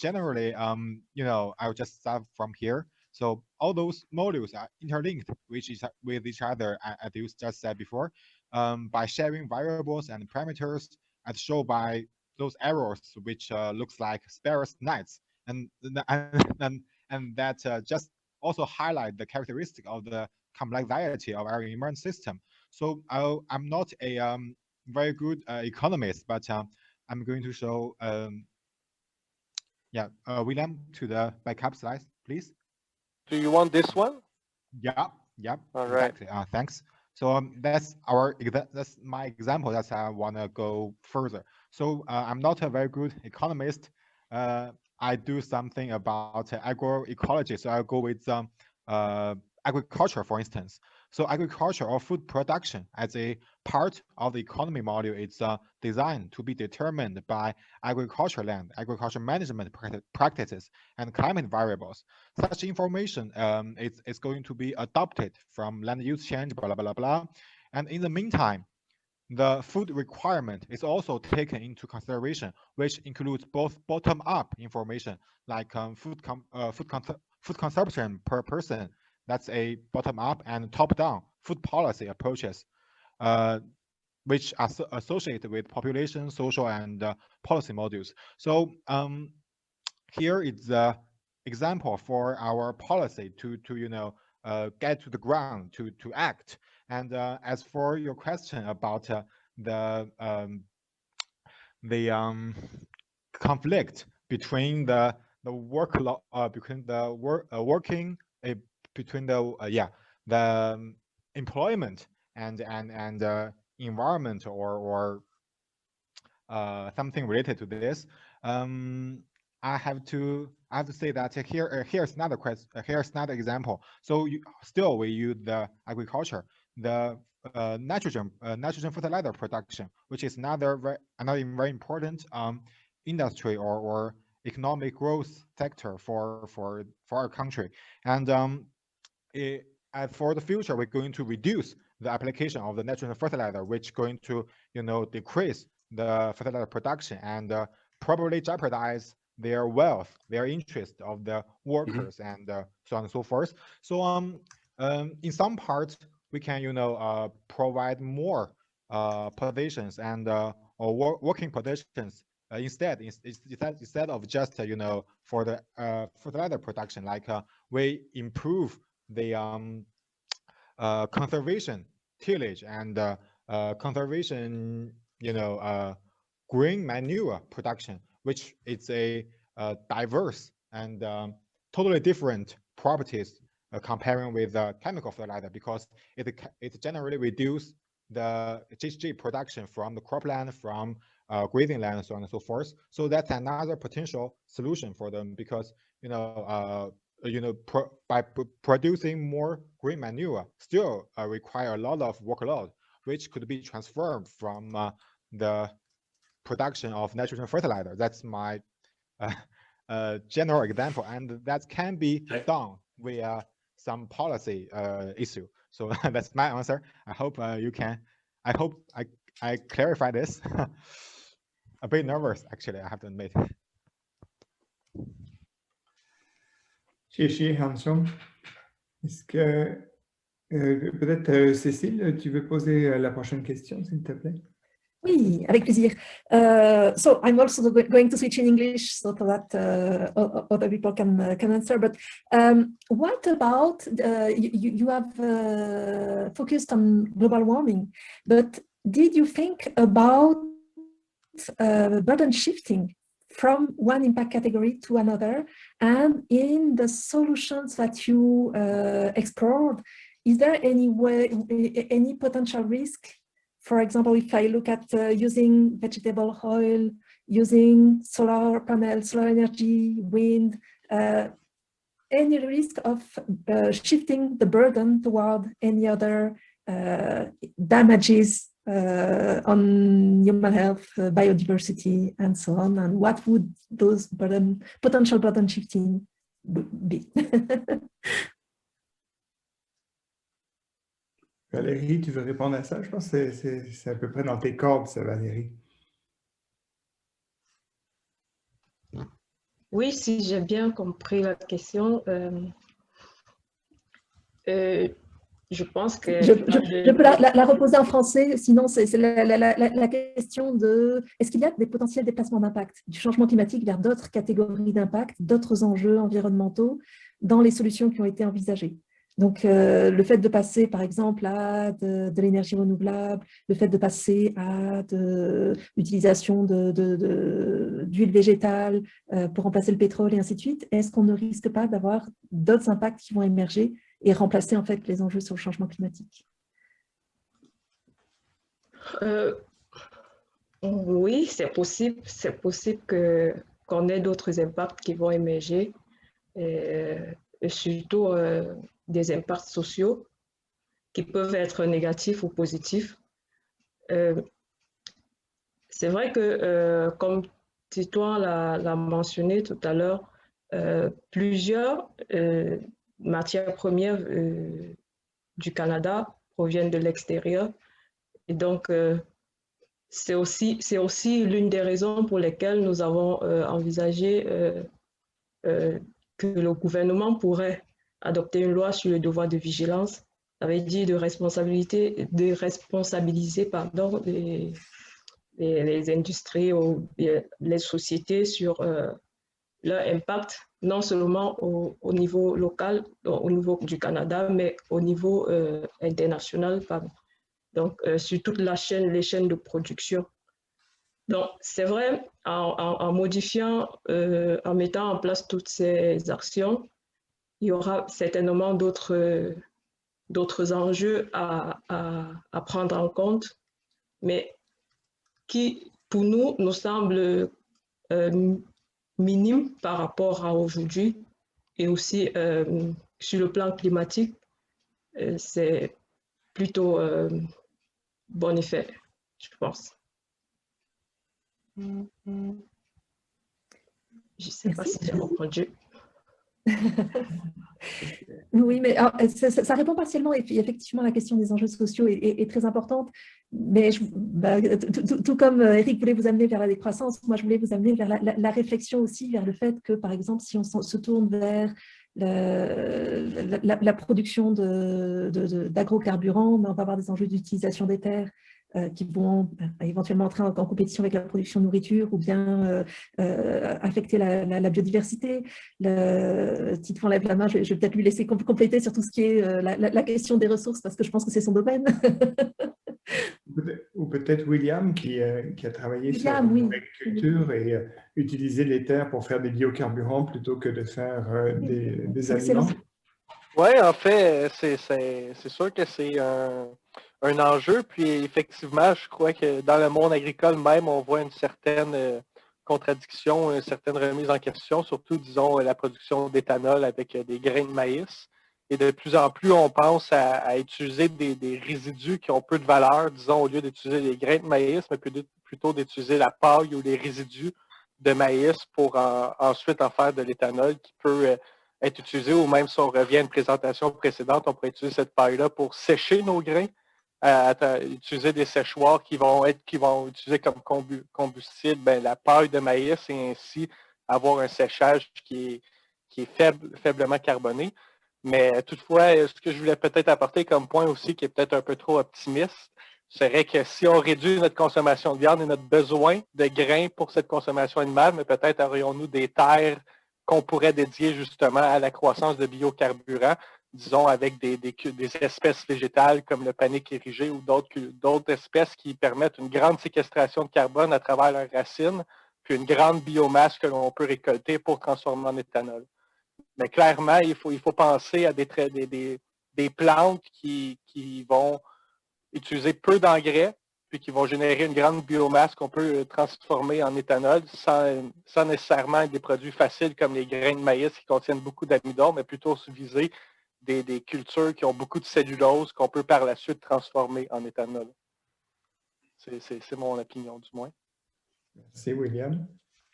generally, I'll just start from here. So all those modules are interlinked with each other, as you just said before, by sharing variables and parameters, as shown by those arrows, which looks like sparse knights, and that just also highlight the characteristic of the complexity of our environment system. So I'm not a very good economist, but I'm going to show, William, to the backup slides, please. Do you want this one? Yeah. All right. Exactly. Thanks. So that's my example. That's how I want to go further. So I'm not a very good economist. I do something about agroecology. So I'll go with agriculture, for instance. So agriculture or food production as a part of the economy module, it's designed to be determined by agriculture land, agriculture management practices, and climate variables. Such information is going to be adopted from land use change, blah, blah, blah. And in the meantime, the food requirement is also taken into consideration, which includes both bottom-up information, like food consumption per person. That's a bottom-up, and top-down food policy approaches, which are associated with population, social, and policy modules. So here is the example for our policy to get to the ground, to act. And as for your question about the conflict between the employment and environment or something related to this, I have to say that here's another question. Here's another example. So we use the agriculture, the nitrogen fertilizer production, which is another very important industry or economic growth sector for our country. And for the future, we're going to reduce the application of the nitrogen fertilizer, which is going to decrease the fertilizer production and probably jeopardize their wealth, their interest of the workers, and so on and so forth. So in some parts, we can provide more positions and or working positions instead of just for the fertilizer production, like we improve the conservation tillage and conservation green manure production, which is a diverse and totally different properties comparing with the chemical fertilizer, because it generally reduces the GHG production from the cropland, from grazing land, and so on and so forth. So that's another potential solution for them, because by producing more green manure still require a lot of workload, which could be transferred from the production of nitrogen fertilizer. That's my general example, and that can be done via some policy issue. So that's my answer. I hope I clarify this. A bit nervous, actually, I have to admit. Chez Hanson, est-ce que peut-être Cécile, tu veux poser la prochaine question, s'il te plaît? Oui, avec plaisir. So I'm also going to switch in English so that other people can answer. But what about, you have focused on global warming, but did you think about burden shifting from one impact category to another? And in the solutions that you explored, is there any potential risk? For example, if I look at using vegetable oil, using solar panels, solar energy, wind, any risk of shifting the burden toward any other damages on human health, biodiversity, and so on? And what would those potential burden shifting be? Valérie, tu veux répondre à ça? Je pense que c'est à peu près dans tes cordes, ça, Valérie. Oui, si j'ai bien compris la question, je pense que... Je peux la reposer en français, sinon c'est la question de est-ce qu'il y a des potentiels déplacements d'impact du changement climatique vers d'autres catégories d'impact, d'autres enjeux environnementaux dans les solutions qui ont été envisagées? Donc, le fait de passer, par exemple, à de l'énergie renouvelable, le fait de passer à l'utilisation d'huile végétale pour remplacer le pétrole et ainsi de suite, est-ce qu'on ne risque pas d'avoir d'autres impacts qui vont émerger et remplacer en fait les enjeux sur le changement climatique? Oui, c'est possible. C'est possible qu'on ait d'autres impacts qui vont émerger, et surtout des impacts sociaux qui peuvent être négatifs ou positifs. C'est vrai que, comme Titouan l'a mentionné tout à l'heure, plusieurs matières premières du Canada proviennent de l'extérieur. Et donc, c'est aussi l'une des raisons pour lesquelles nous avons envisagé que le gouvernement pourrait adopter une loi sur le devoir de vigilance, ça veut dire de responsabiliser les industries ou les sociétés sur leur impact, non seulement au niveau local, au niveau du Canada, mais au niveau international, donc sur toute les chaînes de production. Donc, c'est vrai, en modifiant, en mettant en place toutes ces actions, il y aura certainement d'autres enjeux à prendre en compte, mais qui, pour nous semblent minimes par rapport à aujourd'hui. Et aussi, sur le plan climatique, c'est plutôt bon effet, je pense. Je ne sais pas si j'ai répondu. Oui, mais alors, ça répond partiellement, et puis effectivement la question des enjeux sociaux est très importante, mais tout comme Eric voulait vous amener vers la décroissance, moi je voulais vous amener vers la réflexion aussi, vers le fait que par exemple si on se tourne vers la production d'agrocarburants, on va avoir des enjeux d'utilisation des terres qui vont éventuellement entrer en compétition avec la production de nourriture ou bien affecter la biodiversité. Titouan lève la main, je vais peut-être lui laisser compléter sur tout ce qui est la question des ressources parce que je pense que c'est son domaine. Ou peut-être William qui a travaillé sur l'agriculture et utiliser les terres pour faire des biocarburants plutôt que de faire des aliments. Oui, en fait, c'est sûr que c'est un enjeu. Puis effectivement, je crois que dans le monde agricole même, on voit une certaine contradiction, une certaine remise en question, surtout, disons, la production d'éthanol avec des grains de maïs. Et de plus en plus, on pense à utiliser des résidus qui ont peu de valeur, disons, au lieu d'utiliser les grains de maïs, mais plutôt d'utiliser la paille ou les résidus de maïs pour ensuite en faire de l'éthanol qui peut être utilisé, ou même si on revient à une présentation précédente, on pourrait utiliser cette paille-là pour sécher nos grains, utiliser des séchoirs qui vont utiliser comme combustible la paille de maïs et ainsi avoir un séchage qui est faiblement carboné. Mais toutefois, ce que je voulais peut-être apporter comme point aussi, qui est peut-être un peu trop optimiste, serait que si on réduit notre consommation de viande et notre besoin de grains pour cette consommation animale, mais peut-être aurions-nous des terres qu'on pourrait dédier justement à la croissance de biocarburants, disons avec des espèces végétales comme le panique érigé ou d'autres espèces qui permettent une grande séquestration de carbone à travers leurs racines, puis une grande biomasse que l'on peut récolter pour transformer en éthanol. Mais clairement, il faut penser à des plantes qui vont utiliser peu d'engrais, puis qui vont générer une grande biomasse qu'on peut transformer en éthanol sans nécessairement des produits faciles comme les grains de maïs qui contiennent beaucoup d'amidon, mais plutôt viser des cultures qui ont beaucoup de cellulose qu'on peut par la suite transformer en éthanol. C'est mon opinion, du moins. Merci, William.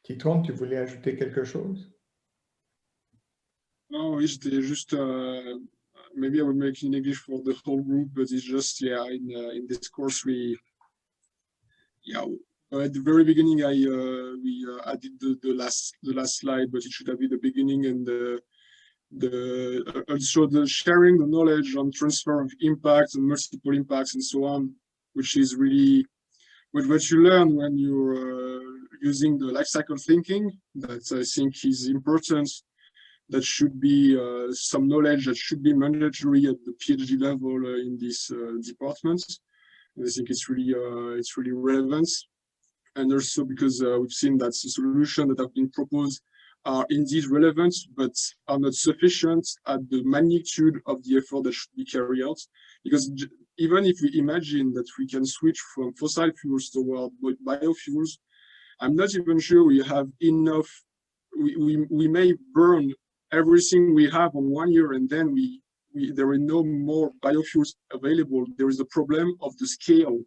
Titouan, tu voulais ajouter quelque chose? Oh, oui, j'étais juste, maybe I will make it in English for the whole group, but it's just, yeah, in this course, at the very beginning, we added the last slide, but it should have been the beginning and also the sharing the knowledge on transfer of impacts and multiple impacts and so on, which is really what you learn when you're using the life cycle thinking. That I think is important. That should be some knowledge that should be mandatory at the PhD level in this department. And I think it's really relevant. And also because we've seen that the solutions that have been proposed are indeed relevant, but are not sufficient at the magnitude of the effort that should be carried out. Because even if we imagine that we can switch from fossil fuels toward biofuels, I'm not even sure we have enough. We may burn everything we have on 1 year, and then there are no more biofuels available. There is a problem of the scale.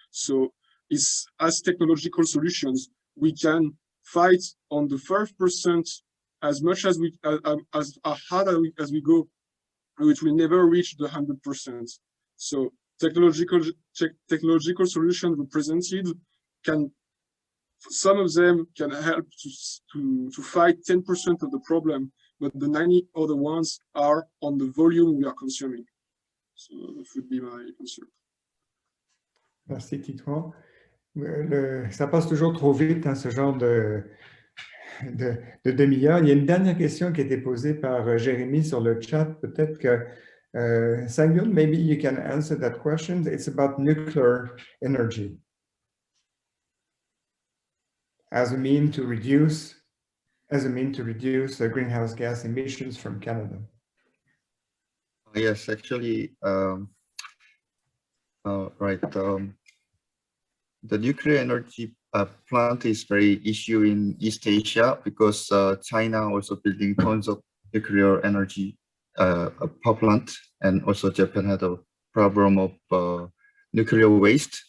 So it's as technological solutions, we can fight on the 5% as much as as hard as we go, which will never reach the 100%. So technological solutions represented some of them can help to fight 10% of the problem, but the 90 other ones are on the volume we are consuming. So that would be my answer. Merci, Titouan. Ça passe toujours trop vite, hein, ce genre de demi-heure. Il y a une dernière question qui a été posée par Jérémy sur le chat. Peut-être que Sang-Yun, maybe you can answer that question. It's about nuclear energy as a mean to reduce greenhouse gas emissions from Canada. Yes, actually, right. The nuclear energy plant is very issue in East Asia because China also building tons of nuclear energy power plant, and also Japan had a problem of nuclear waste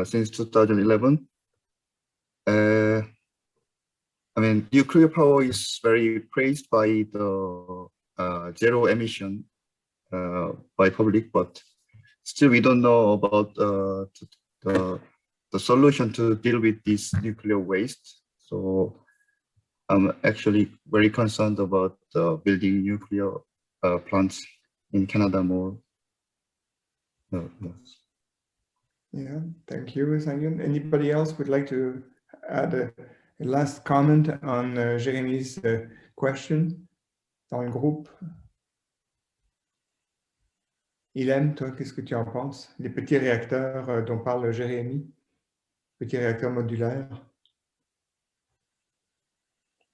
since 2011. I mean, nuclear power is very praised by the zero emission by public, but still we don't know about the solution to deal with this nuclear waste. So I'm actually very concerned about building nuclear plants in Canada more. Yes. Yeah, thank you, Sang-Yun. Anybody else would like to add a last comment on Jérémy's question dans le groupe? Hélène, toi, qu'est-ce que tu en penses? Les petits réacteurs dont parle Jérémy, petits réacteurs modulaires?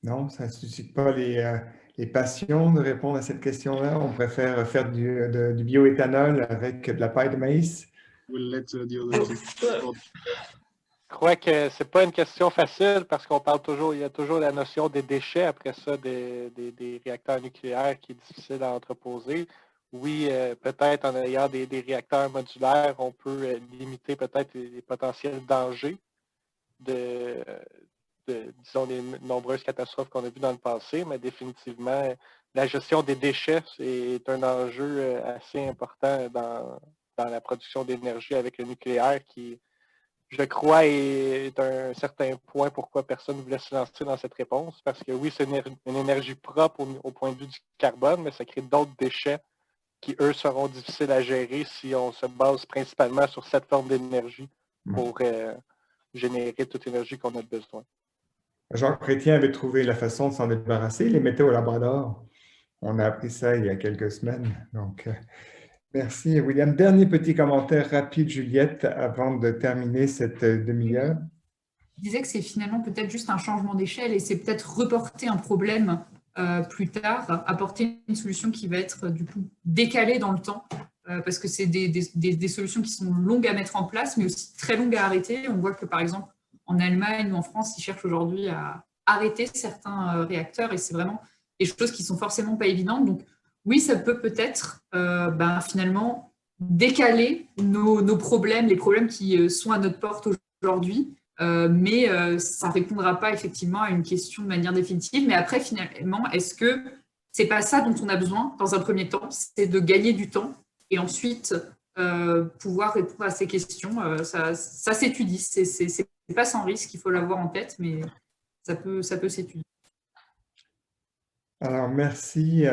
Non, ça ne suscite pas les passions de répondre à cette question-là. On préfère faire du bioéthanol avec de la paille de maïs. We'll let the others. Je crois que c'est pas une question facile parce qu'on parle toujours, il y a toujours la notion des déchets après ça, des réacteurs nucléaires qui est difficile à entreposer. Oui, peut-être en ayant des réacteurs modulaires, on peut limiter peut-être les potentiels dangers disons, les nombreuses catastrophes qu'on a vues dans le passé, mais définitivement, la gestion des déchets est un enjeu assez important dans la production d'énergie avec le nucléaire qui, je crois, est un certain point pourquoi personne ne voulait se lancer dans cette réponse. Parce que oui, c'est une énergie propre au point de vue du carbone, mais ça crée d'autres déchets qui, eux, seront difficiles à gérer si on se base principalement sur cette forme d'énergie pour générer toute l'énergie qu'on a besoin. Jean Chrétien avait trouvé la façon de s'en débarrasser, il les mettait au Labrador. On a appris ça il y a quelques semaines. Donc, merci, William. Dernier petit commentaire rapide, Juliette, avant de terminer cette demi-heure. Je disais que c'est finalement peut-être juste un changement d'échelle et c'est peut-être reporter un problème plus tard, apporter une solution qui va être du coup décalée dans le temps, parce que c'est des solutions qui sont longues à mettre en place, mais aussi très longues à arrêter. On voit que par exemple, en Allemagne ou en France, ils cherchent aujourd'hui à arrêter certains réacteurs et c'est vraiment des choses qui sont forcément pas évidentes. Donc oui, ça peut peut-être finalement décaler nos problèmes, les problèmes qui sont à notre porte aujourd'hui, mais ça ne répondra pas effectivement à une question de manière définitive. Mais après, finalement, est-ce que c'est pas ça dont on a besoin dans un premier temps, c'est de gagner du temps et ensuite pouvoir répondre à ces questions. Ça s'étudie, c'est pas sans risque, il faut l'avoir en tête, mais ça peut s'étudier. Alors, merci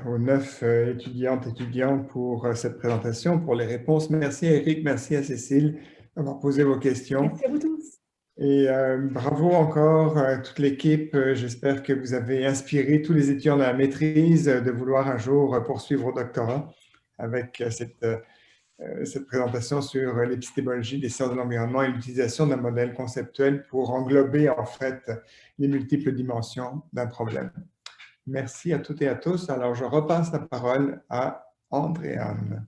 aux 9 étudiantes et étudiants pour cette présentation, pour les réponses. Merci à Eric, merci à Cécile d'avoir posé vos questions. Merci à vous tous. Et bravo encore à toute l'équipe. J'espère que vous avez inspiré tous les étudiants de la maîtrise de vouloir un jour poursuivre au doctorat avec cette présentation sur l'épistémologie des sciences de l'environnement et l'utilisation d'un modèle conceptuel pour englober en fait les multiples dimensions d'un problème. Merci à toutes et à tous. Alors, je repasse la parole à Andréane.